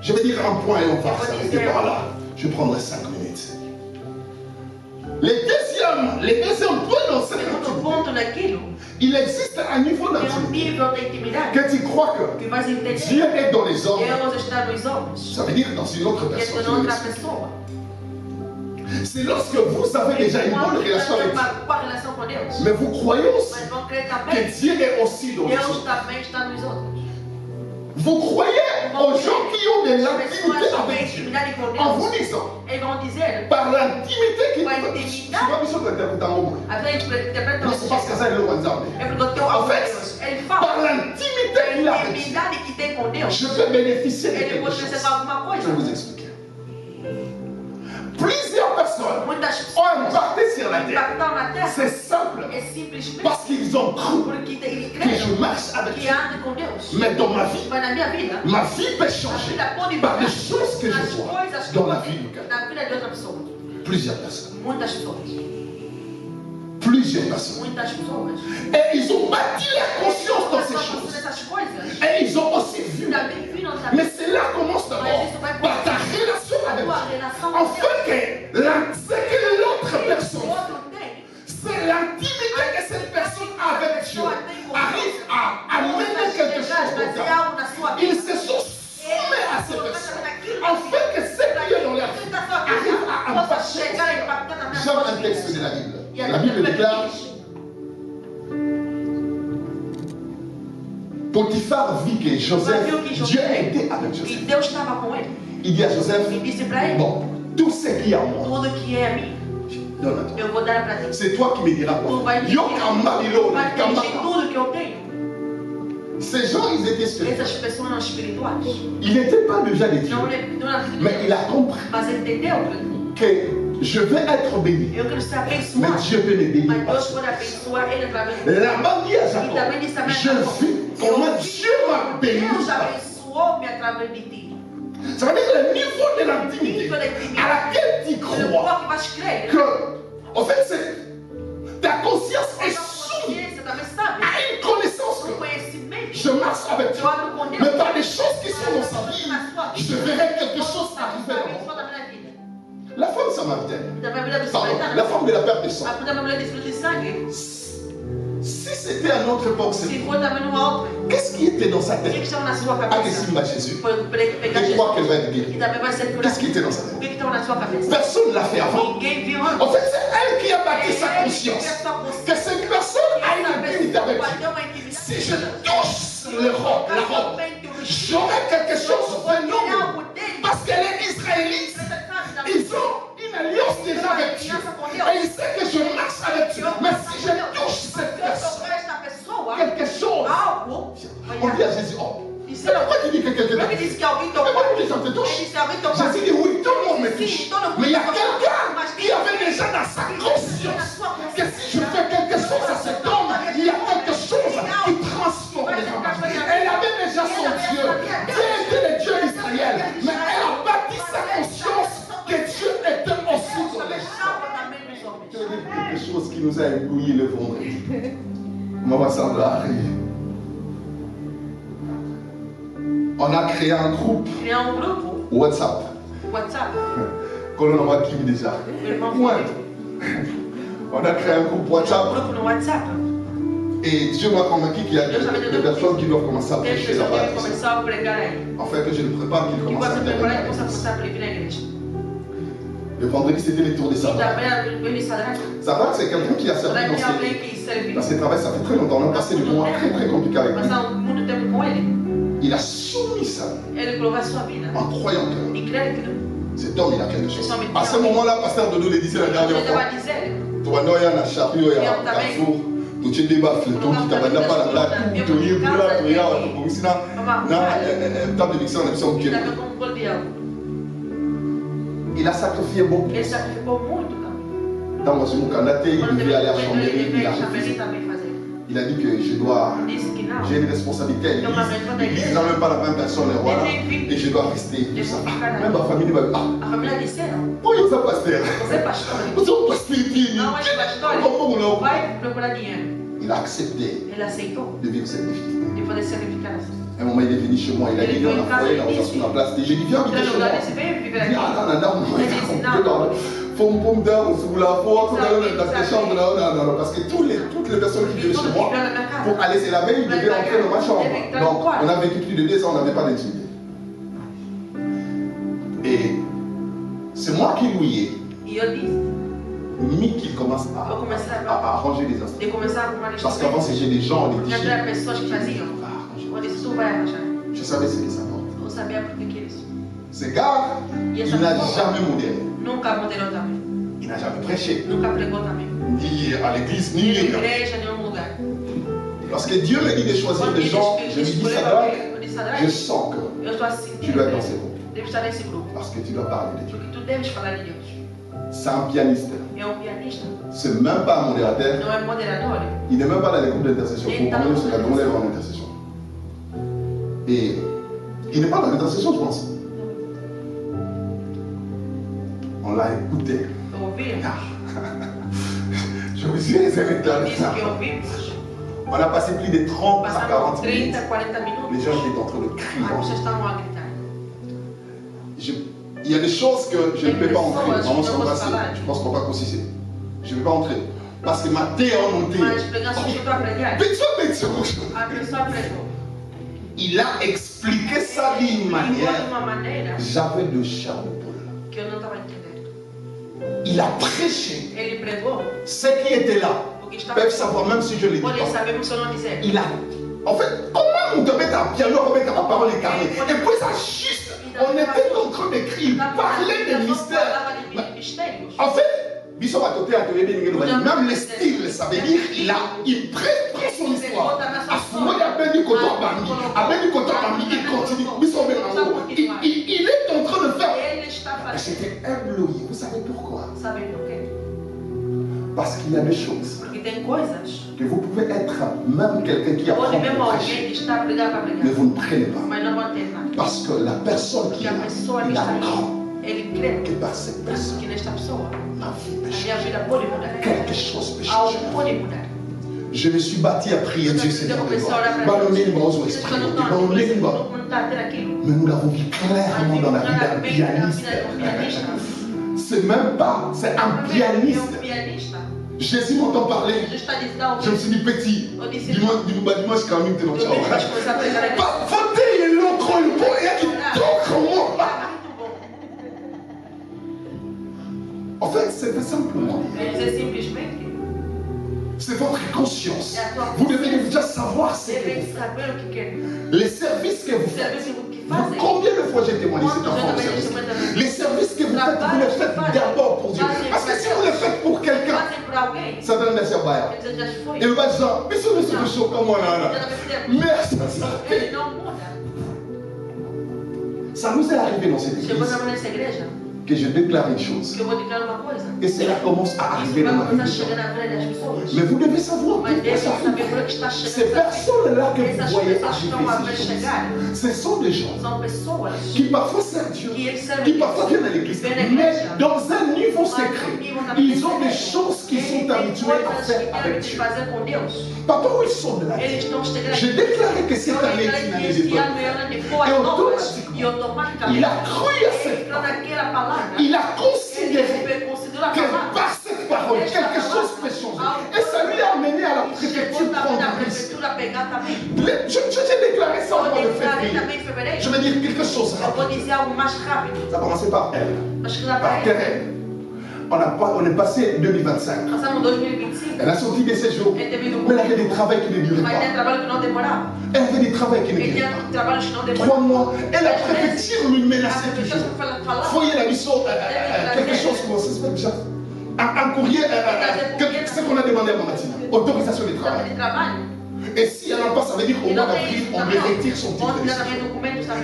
S4: Je vais dire un point et on va s'arrêter par là. Je prendrai 5 minutes. Les deuxième point dans cette activité, il existe un niveau d'intimité que tu crois que Dieu est dans les hommes. Ça veut dire dans une autre personne. C'est lorsque vous avez déjà une bonne relation avec Dieu. Mais vous croyez aussi que Dieu est aussi dans les hommes. Vous croyez aux gens qui ont de l'intimité avec Dieu en vous disant par l'intimité qui c'est pas mission d'interpréter en mot. Non, c'est parce que ça est le WhatsApp. En fait, par l'intimité qu'il a avec Dieu, je peux bénéficier de quelque chose. Je vais vous expliquer. Plusieurs personnes ont impacté sur la terre. C'est simple. Parce qu'ils ont cru que je marche avec Dieu. Mais dans ma vie peut changer par des choses que je vois dans la vie de quelqu'un. Plusieurs personnes. Plusieurs personnes. Et ils ont bâti la conscience dans ces choses. Et ils ont aussi vu. Mais cela commence d'abord par ta relation avec Dieu. En fait, ce que l'autre personne, c'est l'intimité que cette personne a avec Dieu arrive à amener quelque chose dedans. Ils se sont soumis à cette personne. En fait, que ce qui est dans leur vie arrive à impacter. J'aime un texte de la Bible. La Bible déclare Potiphar vit que Joseph, Dieu était avec Joseph. Il dit à Joseph, bon, tout ce qui est à moi, donne à toi. C'est toi qui me diras quoi. Ces gens, ils étaient spirituels. Il n'était pas déjà des dieux. Mais il a compris que je vais être béni. Mais Dieu peut me bénir. La manière à Jacob, je vis comment Dieu m'a béni. Ça veut dire le niveau de l'intimité à laquelle tu crois que, en fait, ta conscience est soumise à une connaissance que je marche avec Dieu. Mais par les choses qui sont dans sa vie, je verrai quelque chose arriver dans mon corps. La femme samaritaine, pardon, la femme de la perte de sang. Si c'était à notre époque, qu'est-ce qui était dans sa tête? Adesimba Jésus. Et crois qu'elle va être guérie. Qu'est-ce qui était dans sa tête? Personne ne l'a fait avant. En fait, c'est elle qui a bâti sa conscience. Que cette personne a une intimité avec Dieu. Si je touche la robe, j'aurai quelque chose venant. Parce qu'elle est israélite. Ils ont une alliance déjà avec Dieu. Et il sait que je marche avec Dieu. Mais si je touche cette personne, quelque chose, on dit à Jésus, oh, mais pourquoi tu dis que quelqu'un te touche? Pourquoi tu dis que ça te touche? Jésus dit oui, tout le monde me touche. Mais il y a quelqu'un qui avait déjà dans sa conscience que si je fais quelque chose à cet homme, il y a quelque chose qui transforme les hommes. Elle avait déjà son Dieu. Dieu était le Dieu d'Israël. Mais elle a bâti sa conscience que Dieu était aussi dans les gens. Je veux dire quelque chose qui nous a ébloui le vendredi. Maman Sandra arrive. On a créé un groupe WhatsApp. Qu'on a qui déjà. On a créé un groupe WhatsApp. Et Dieu m'a convaincu qu'il y a des personnes qui doivent commencer à prêcher là-bas. En fait, que je le prépare, qu'ils commencent à venir. Le vendredi, c'était les tours des Sadrach. Sadrach, c'est quelqu'un qui a servi dans ses travaux. Ça fait très longtemps. On a passé des moments très très compliqués avec lui. Il a soumis ça en croyant que cet homme, il a quelque chose. À ce moment-là, Pasteur Dodo le disait la dernière fois. Toi, non, il y a un chapiteau, il y a un carrefour. Tu as des baffes, le ton qui t'a pas la date, tu as eu là, tu as table de mixeur, on a besoin de il a sacrifié beaucoup. Dans mon candidat, il devait aller à Chambéry, il a refusé. Il a dit que j'ai une responsabilité à l'église. L'église n'a même pas la même personne, voilà, et je dois rester. Même ma famille va dire, oh, il y a ça, pasteur. Il a accepté de vivre cette difficulté. À un moment, il est venu chez moi, il a dit, on a foyer, on a sur la place. J'ai dit, viens habiter chez moi. Il dit, ah non, faut me dire, sous la porte, dans tes chambres, non, parce que toutes les personnes qui vivaient chez moi, pour aller se laver, ils devaient entrer dans ma chambre. Donc, on a vécu plus de 2 ans, on n'avait pas d'intimité. Et c'est moi qui louais. Mick qui commence à arranger les instruments. Parce qu'avant, c'était des gens, des DJ. Je savais ce que ça porte. Ce gars, il n'a jamais modéré. Il n'a jamais prêché. Ni à l'église, ni rien. Lorsque Dieu me dit de choisir des gens, je lui dis Sadrach, je sens que tu dois être dans ce groupe. Parce que tu dois parler de Dieu. C'est un pianiste. C'est même pas un modérateur. Il n'est même pas dans les groupes d'intercession. Pour parler sur la demande en intercession. Et il n'est pas dans l'intercession, je pense. On l'a écouté. Je vous suis réservé dans ça. On a passé plus de 30 à 40 minutes. Les gens étaient en train de crier. Il y a des choses que je ne peux pas entrer. Vraiment, je pense qu'on va consister. Je ne peux pas entrer. Parce que ma tête a monté. Il a expliqué ça d'une manière. J'avais de chair de poule. Il a prêché. Ceux qui étaient là peuvent savoir, même si je l'ai dit. Il a. En fait, comment on te met un piano, on met ta parole incarnée? Et puis ça juste. On était en train d'écrire, parler des mystères. En fait, même le style, ça veut dire il prend son histoire. À ce moment, il y a bien du côté Bambi. À bien du côté Bambi, il continue. Il est en train de faire. J'étais ébloui. Vous savez pourquoi? Parce qu'il y a des choses que vous pouvez être même quelqu'un qui apprend à prêcher, mais vous ne prenez pas. Parce que la personne qui a que par cette personne, ma vie peut changer. Quelque chose peut changer. Je me suis bâti à prier Dieu, Seigneur de gloire. Ballonner mon esprit, ballonner moi. Mais nous l'avons vu clairement dans la vie d'un pianiste. C'est même pas, c'est un pianiste. Jésus m'entend parler. Je me suis dit petit. Dis-moi, quand même, tu es pas voter l'encre, le bon, et qui toque moi. En fait, c'est simplement. C'est votre conscience. Vous devez déjà savoir ce que vous faites. Les services que vous faites. Combien de fois j'ai témoigné cet enfant au service? Les services que vous les faites d'abord pour Dieu. Parce que si vous les faites pour quelqu'un, ça donne des serbailles. Et le bas genre, mais c'est le chaud comme moi là. Merci. Ça nous est arrivé dans cette église que je déclare une chose. Et cela commence à arriver dans ma vie. Mais vous devez savoir pourquoi ça arrive. Ces personnes-là que vous voyez arriver ici, ce sont des gens qui parfois servent Dieu, qui parfois viennent à l'église, mais dans un niveau secret, ils ont des choses qu'ils sont habitués à faire avec Dieu. Papa, où ils sont de la vie? J'ai déclaré que cette année est une année de bonheur. Et automatiquement, il a cru à cette parole. Il a considéré que par cette parole, quelque chose peut changer. Et ça lui a amené à la préfecture prendre risque. J'ai déclaré ça au mois de février. Je vais dire quelque chose rapide. Ça a commencé par elle. Par Thérèse. On est passé 2025. Elle a sorti de ses jours. Mais elle avait des travaux qui ne duraient pas. Elle avait des travaux qui ne duraient pas. 3 mois. Et la préfecture lui menaçait toujours. Foyer la mission, quelque chose comme ça s'appelle déjà. Un courrier, ce qu'on a demandé à Mamatina. Autorisation de travail. Et si elle n'en pas, ça veut dire qu'au mois d'avril, on lui retire son titre de séjour.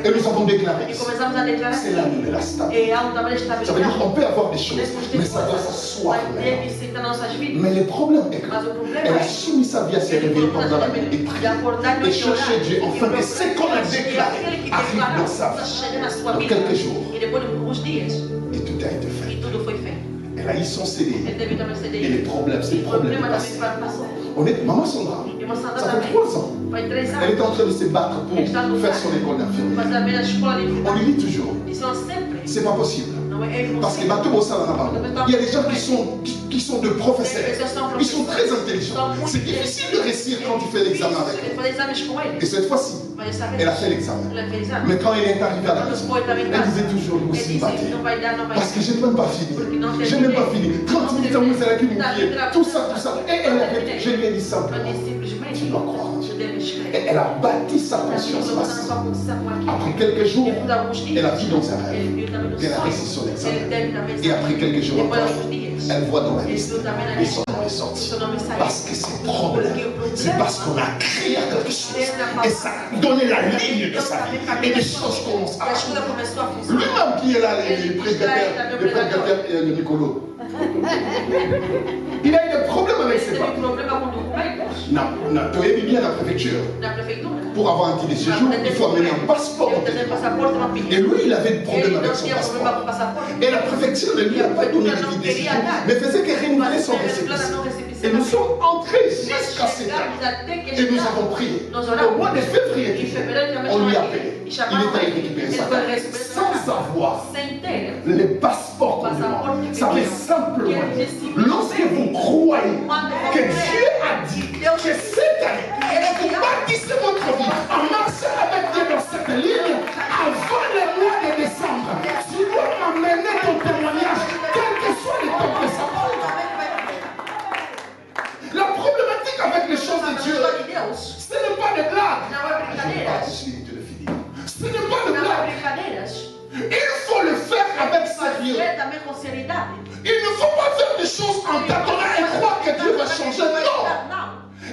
S4: Et nous avons déclaré. C'est l'année de la stabilité. Ça veut dire qu'on peut avoir des choses, mais ça doit s'asseoir. Mais le problème est qu'elle a soumis sa vie à ses réveils pendant la nuit et prié. Et cherché Dieu, afin que ce qu'on a déclaré arrive dans sa vie. Dans quelques jours. Et tout a été fait. Elle a eu son CD. Et les problèmes, c'est le problème. Maman Sandra, ça fait 3 ans. Elle est en train de se battre pour faire son école d'infirmière. On lui dit toujours, c'est pas possible. Parce que il y a des gens qui sont de professeurs. Ils sont très intelligents. C'est difficile de réussir quand tu fais l'examen avec eux. Et cette fois-ci, elle a fait l'examen. Mais quand elle est arrivée à la maison, elle disait toujours, vous aussi battez. Parce que je n'ai même pas fini. Je n'ai même pas fini. 30 minutes avant, c'est là qui m'oubliait. Tout ça. Et je lui ai dit simplement, tu dois croire en Dieu. Et elle a bâti sa conscience. Après quelques jours, elle a dit dans sa rêve qu'elle a réussi son examen. Et après quelques jours encore, elle voit dans la liste et son nom est sorti. Parce que c'est problème. C'est parce qu'on a créé quelque chose. Et ça a donné la ligne de sa vie. Et des choses commencent à arriver. Lui-même qui est là, le prédicateur et le Nicolo. Il a eu des problèmes avec ses parents. Non, tu as bien la préfecture. Pour avoir un titre de séjour, il faut amener un passeport. Et lui, il avait des problèmes avec son passeport. Et la préfecture ne lui a pas donné de titre de séjour, mais faisait que renouveler son récépissé. Et nous sommes entrés jusqu'à cette année. Et nous avons prié. Au mois de février, on lui a payé. Il est allé récupérer sa carte sans avoir les passeports qu'on demande. Ça veut simplement dire, lorsque vous croyez que Dieu a dit que cette année, vous bâtissez votre vie en marchant avec Dieu dans cette ligne avant le mois de décembre, tu dois m'amener ton témoignage, quel que soit le temps que ça prend. La problématique avec les choses de Dieu, ce n'est pas des blagues. Ce n'est pas de blague. Il faut le faire avec sérieux. Il ne faut pas faire des choses en tâtonnant et croire que Dieu va changer. Non.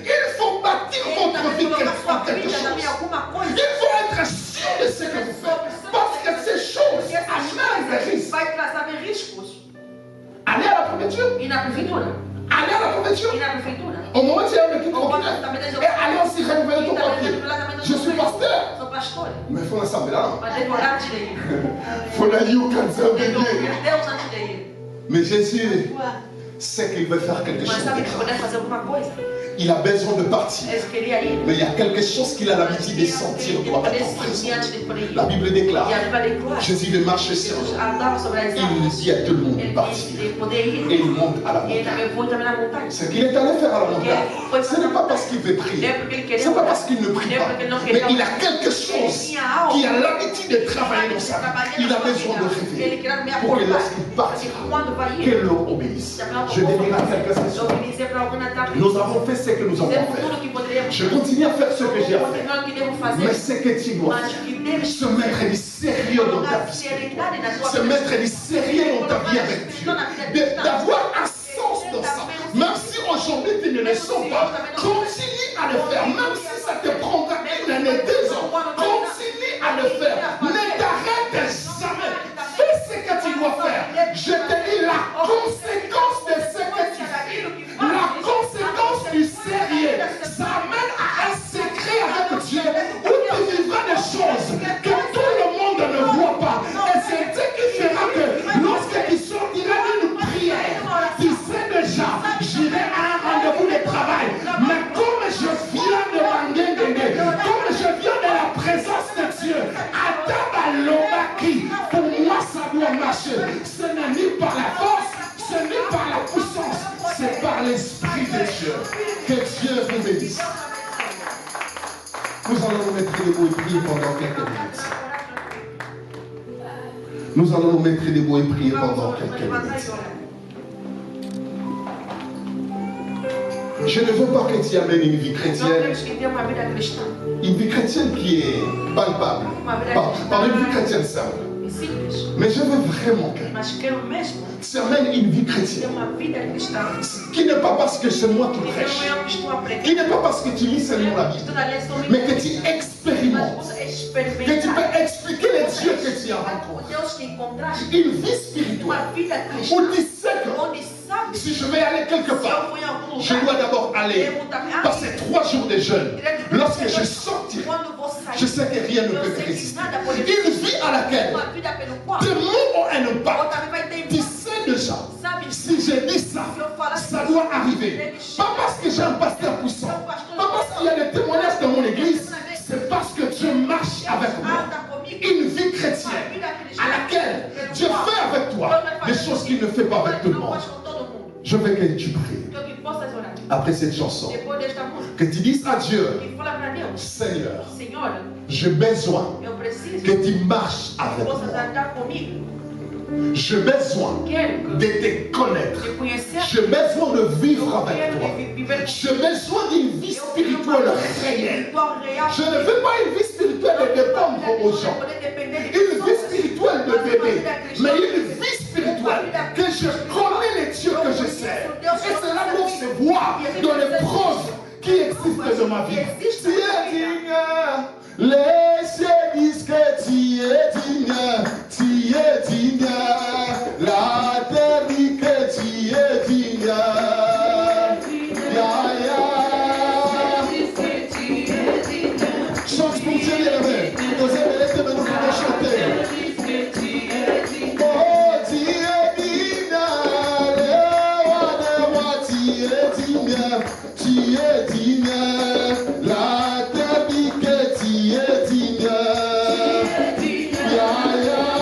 S4: Il faut bâtir votre vie en quelque chose. Il faut être sûr de ce que vous faites. Parce que ces choses amènent des risques. Allez à la préfecture. Allez à la préfecture. Au moment où tu as le kit et allez aussi renouveler ton papier. Je suis pasteur. Mais il faut l'assembler là. Il faut aller au cancer. Mais Jésus sait qu'il veut faire quelque chose. Il a besoin de partir.
S3: Él quería ir.
S4: Mais il y a quelque chose qu'il a l'habitude de sentir doit être présent. La Bible déclare, Jésus ne marche sur l'eau. Il dit à tout le monde de partir. Et il monte à la montagne. Ce qu'il est allé faire à la montagne, ce n'est pas parce qu'il veut prier. Ce n'est pas parce qu'il ne prie pas. Mais il a quelque chose qui a l'habitude de travailler dans sa vie. Il a besoin de réveiller pour que lorsqu'il partira, que l'eau obéisse. Je dirai à quelques personnes, nous avons fait ce que nous avons fait. Je continue à faire ce que j'ai à faire. Mais ce que tu dois faire, se mettre du sérieux dans ta vie. Se mettre du sérieux dans ta vie avec Dieu. D'avoir un sens dans ça. Même si aujourd'hui tu ne le sens pas, continue à le faire. Même si ça te prendra une année, 2 ans, continue à le faire. Ne t'arrête jamais. Fais ce que tu dois faire. Je te dis la conséquence de ce que tu fais. La conséquence du sérieux. Ça amène à un secret avec Dieu où tu vivras des choses que tout le monde ne voit pas. Et c'est ce qui fera que lorsque tu sortiras d'une prière, tu sais déjà, j'irai à un rendez-vous de travail. Mais comme je viens de Bangengende, comme je viens de la présence de Dieu, Adama Lobaki, pour moi ça doit marcher. Ce n'est ni par la force, ce n'est par la puissance, c'est par l'Esprit de Dieu. Que Dieu vous bénisse. Nous allons nous mettre debout et prier pendant quelques minutes. Nous allons nous mettre debout et prier pendant quelques minutes. Je ne veux pas que tu amènes une vie chrétienne. Une vie chrétienne qui est palpable. Par une vie chrétienne simple. Mais je veux vraiment que tu amènes une vie chrétienne. Qui n'est pas parce que c'est moi qui prêche. Qui n'est pas parce que tu lis seulement la Bible. Mais que tu expérimentes. Que tu peux expliquer les dieux que tu as rencontrés. Une vie spirituelle. Où tu sais que si je vais aller quelque part, je dois d'abord aller passer 3 jours de jeûne. Lorsque je sortirai, je sais que rien ne peut me résister. Une vie à laquelle tes mots ont un impact. Tu sais déjà, si je dis ça, ça doit arriver. Pas parce que j'ai un pasteur puissant, pas parce qu'il y a des témoignages dans mon église, c'est parce que Dieu marche avec moi. Une vie chrétienne à laquelle Dieu fait avec toi des choses qu'il ne fait pas avec tout le monde. Je veux que tu pries après cette chanson. Que tu dises à Dieu, Seigneur, j'ai besoin que tu marches avec moi. J'ai besoin de te connaître. J'ai besoin de vivre avec toi. J'ai besoin d'une vie spirituelle réelle. Je ne veux pas une vie spirituelle de dépendre aux gens. Une vie spirituelle de bébé. Mais une vie spirituelle que je connais les dieux que je sers. Et cela doit se voir dans les preuves qui existent dans ma vie. Tu es digne. Les cieux disent que tu es digne. Tu es digne. La terre dit que tu es digne. Chante pour Dieu l'élevé. Vous avez laissé nous pouvons chanter. Oh, tu es digne. Le roi des rois, tu es digne. Tu es digne. La terre dit que tu es digne. Ya, ya.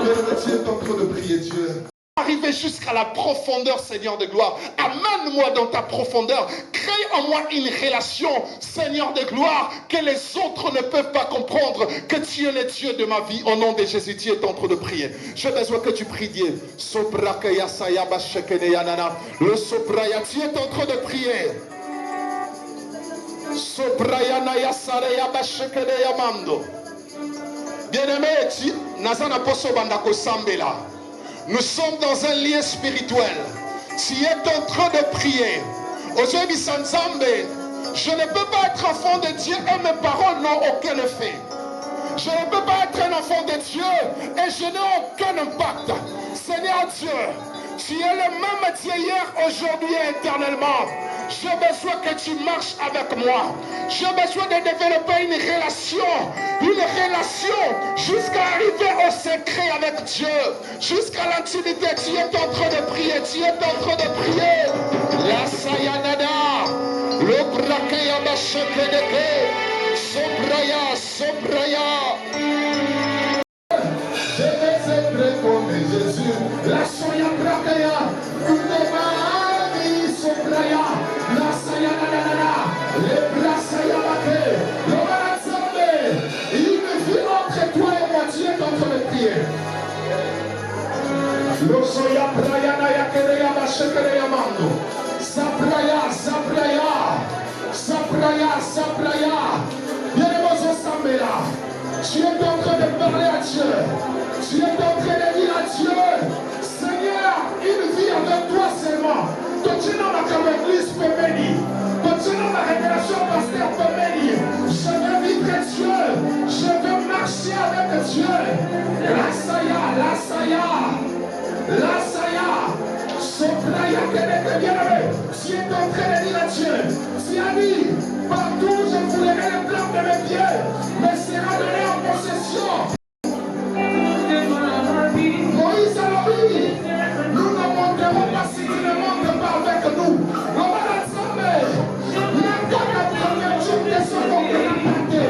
S4: Tu es en train de prier Dieu. Arriver jusqu'à la profondeur, Seigneur de gloire. Amène-moi dans ta profondeur. Crée en moi une relation, Seigneur de gloire, que les autres ne peuvent pas comprendre. Que tu es le Dieu de ma vie. Au nom de Jésus, tu es en train de prier. J'ai besoin que tu pries Dieu. Le sopraya, tu es en train de prier. Bien-aimé, Nazana Poso Bandako Sambela. Nous sommes dans un lien spirituel. Tu es en train de prier. Aujourd'hui, Sanzambe, je ne peux pas être enfant de Dieu et mes paroles n'ont aucun effet. Je ne peux pas être un enfant de Dieu et je n'ai aucun impact. Seigneur Dieu, tu es le même Dieu hier, aujourd'hui et éternellement. J'ai besoin que tu marches avec moi. J'ai besoin de développer une relation jusqu'à arriver au secret avec Dieu, jusqu'à l'intimité. Tu es en train de prier, tu es en train de prier. La Sayanada, le Brakaya Bashekedeke, Sobraya. Je vais être comme Jésus, la Soya Brakaya, Udemani Sobraya. La Sayanada, le Brasaya Bake, le Barazambe, une vie entre toi et moi, tu es en train de prier. Le Soya Brayana Yakereya Bashekereya Mando, Sabraya. Bien-aimés ensemble là, tu es en train de parler à Dieu, tu es en train de dire à Dieu, Seigneur, une vie avec toi seulement. Continuons ma église féminine. Continuons ma révélation pasteur féminine. Je veux vivre Dieu. Je veux marcher avec Dieu. La Saya. Sopraya Keneke bien-aimé. Tu es en train de dire à Dieu. Tu as dit, partout je foulerai le plan de mes pieds, mais sera donné en possession. Moïse a dit, nous ne monterons pas si tu ne montes pas avec nous. On va l'ensemble. N'importe la première jour de ce qu'on peut l'apporter.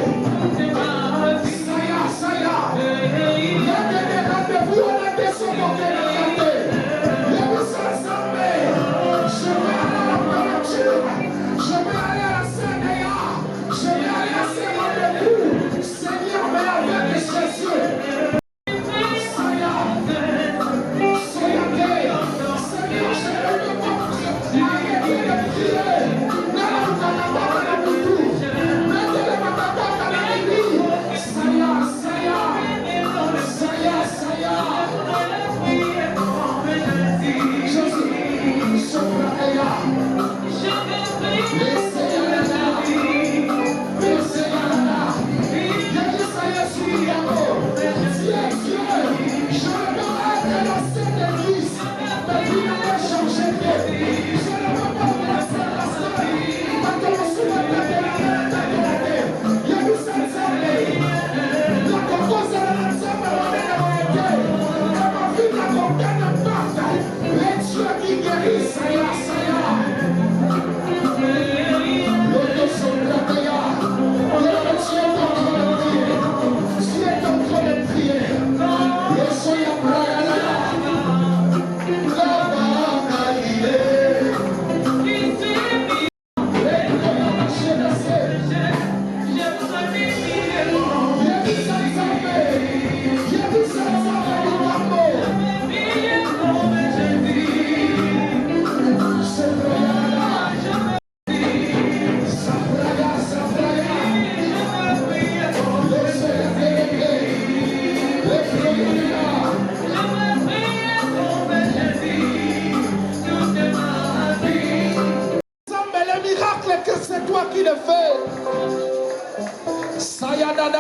S4: Saya. Il y a des rendez-vous, on a des sons qu'on peut l'apporter. Il y a des ensemble. Je vais aller à la première jour. Je vais aller à la Sénéa. Je vais aller à ces rendez-vous. Seigneur, mais avec Jésus.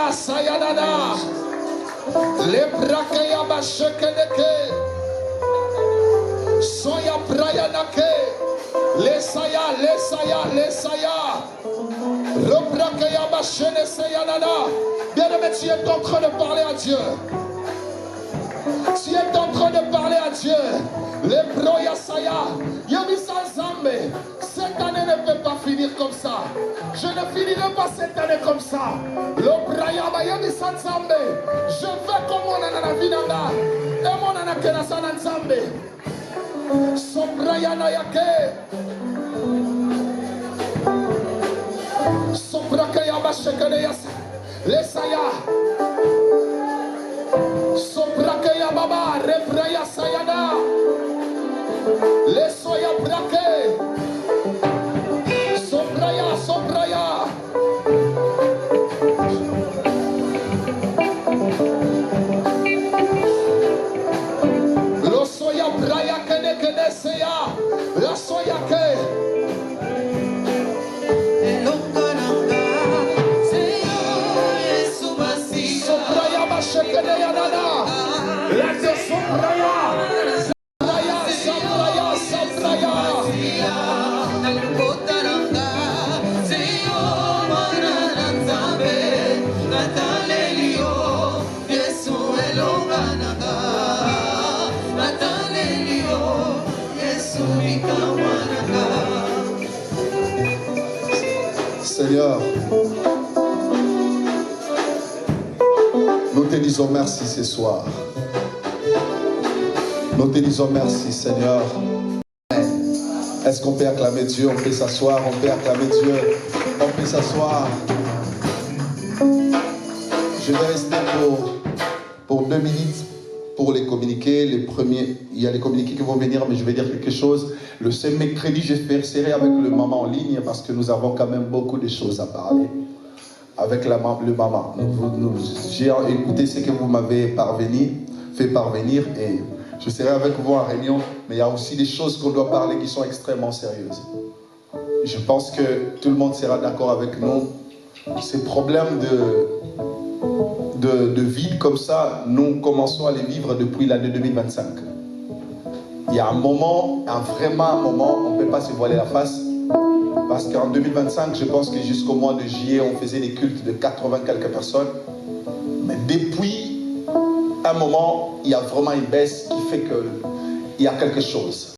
S4: Sayadada, le brakaya bashekedeke, soya prayanake, le saya, le brakaya bashene sayadada. Bien-aimé, tu es en train de parler à Dieu. Tu es en train de parler à Dieu. Le broya saya, yamisa zambe. Cette année ne peut pas finir comme ça. Je ne finirai pas cette année comme ça. Le braya bayami sanzambe. Je vais comme on a dans la vie.
S5: tena sana nzambe. Soprayana yake. Soprake ya bashekele yasa. Lesaya. Soprake ya baba. Repraya sayana. Lesoya brake. Sopraya, sopraya. Losoya braya kene kene seya. Lasoya ke. Sopraya bashekene ya nana. Lete sopraya. Sopraya, sopraya, sopraya.
S4: Seigneur, nous te disons merci ce soir. Nous te disons merci, Seigneur. Est-ce qu'on peut acclamer Dieu? On peut s'asseoir, on peut acclamer Dieu. On peut s'asseoir. Je vais rester pour 2 minutes pour les communiquer. Les premiers, il y a les communiqués qui vont venir, mais je vais dire quelque chose. Le seul mercredi, je serai avec le maman en ligne parce que nous avons quand même beaucoup de choses à parler. Avec le maman. J'ai écouté ce que vous m'avez fait parvenir et je serai avec vous en réunion, mais il y a aussi des choses qu'on doit parler qui sont extrêmement sérieuses. Je pense que tout le monde sera d'accord avec nous. Ces problèmes de vide comme ça, nous commençons à les vivre depuis l'année 2025. Il y a un moment, vraiment un moment, on ne peut pas se voiler la face. Parce qu'en 2025, je pense que jusqu'au mois de juillet, on faisait des cultes de 80 quelques personnes. Mais depuis un moment, il y a vraiment une baisse qui fait qu'il y a quelque chose.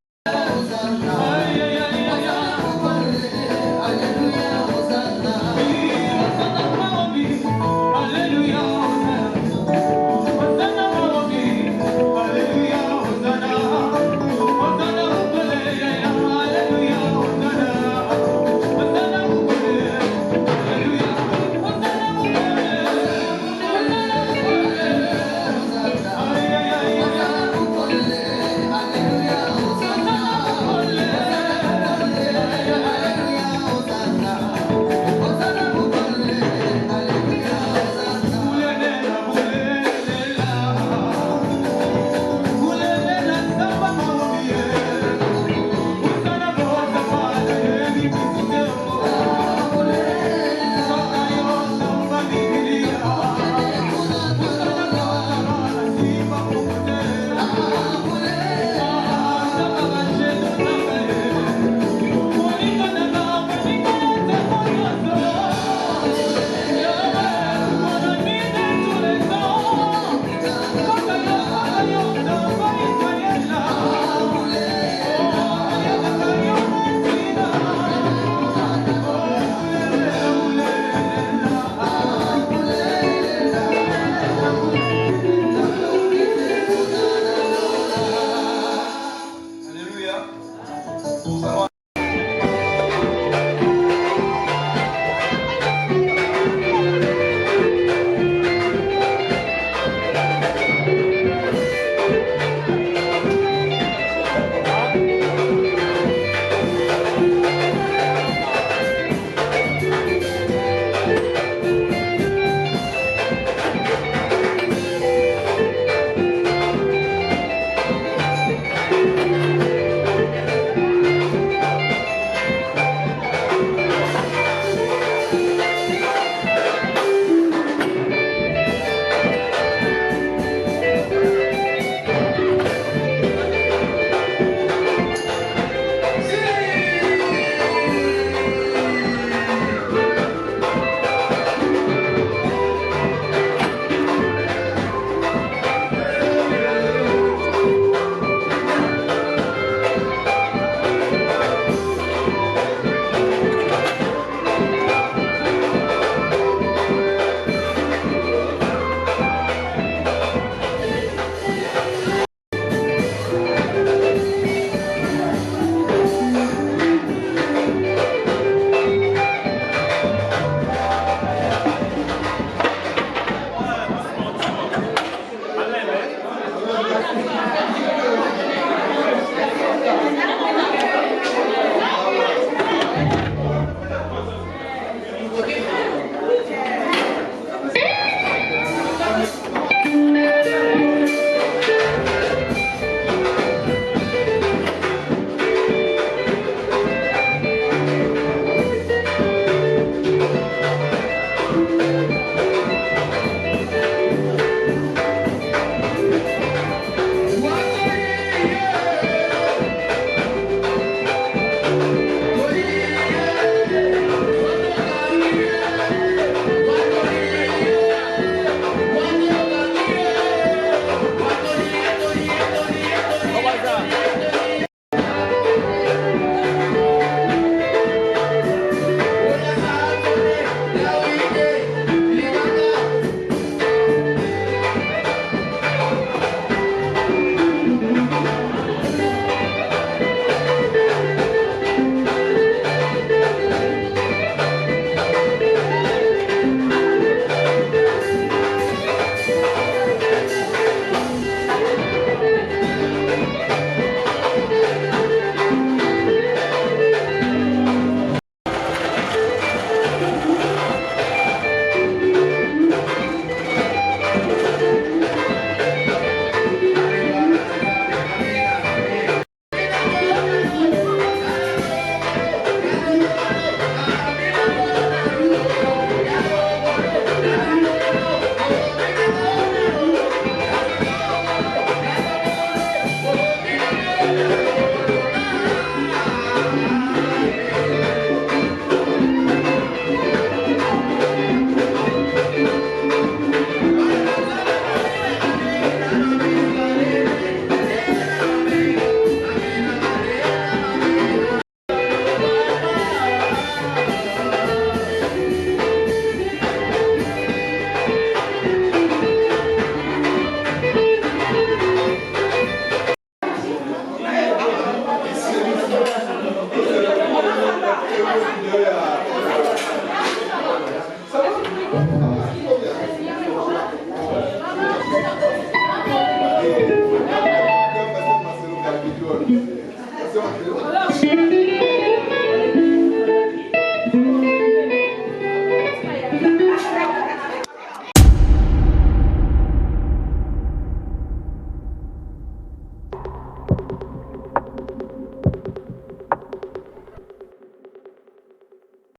S4: C'est ok.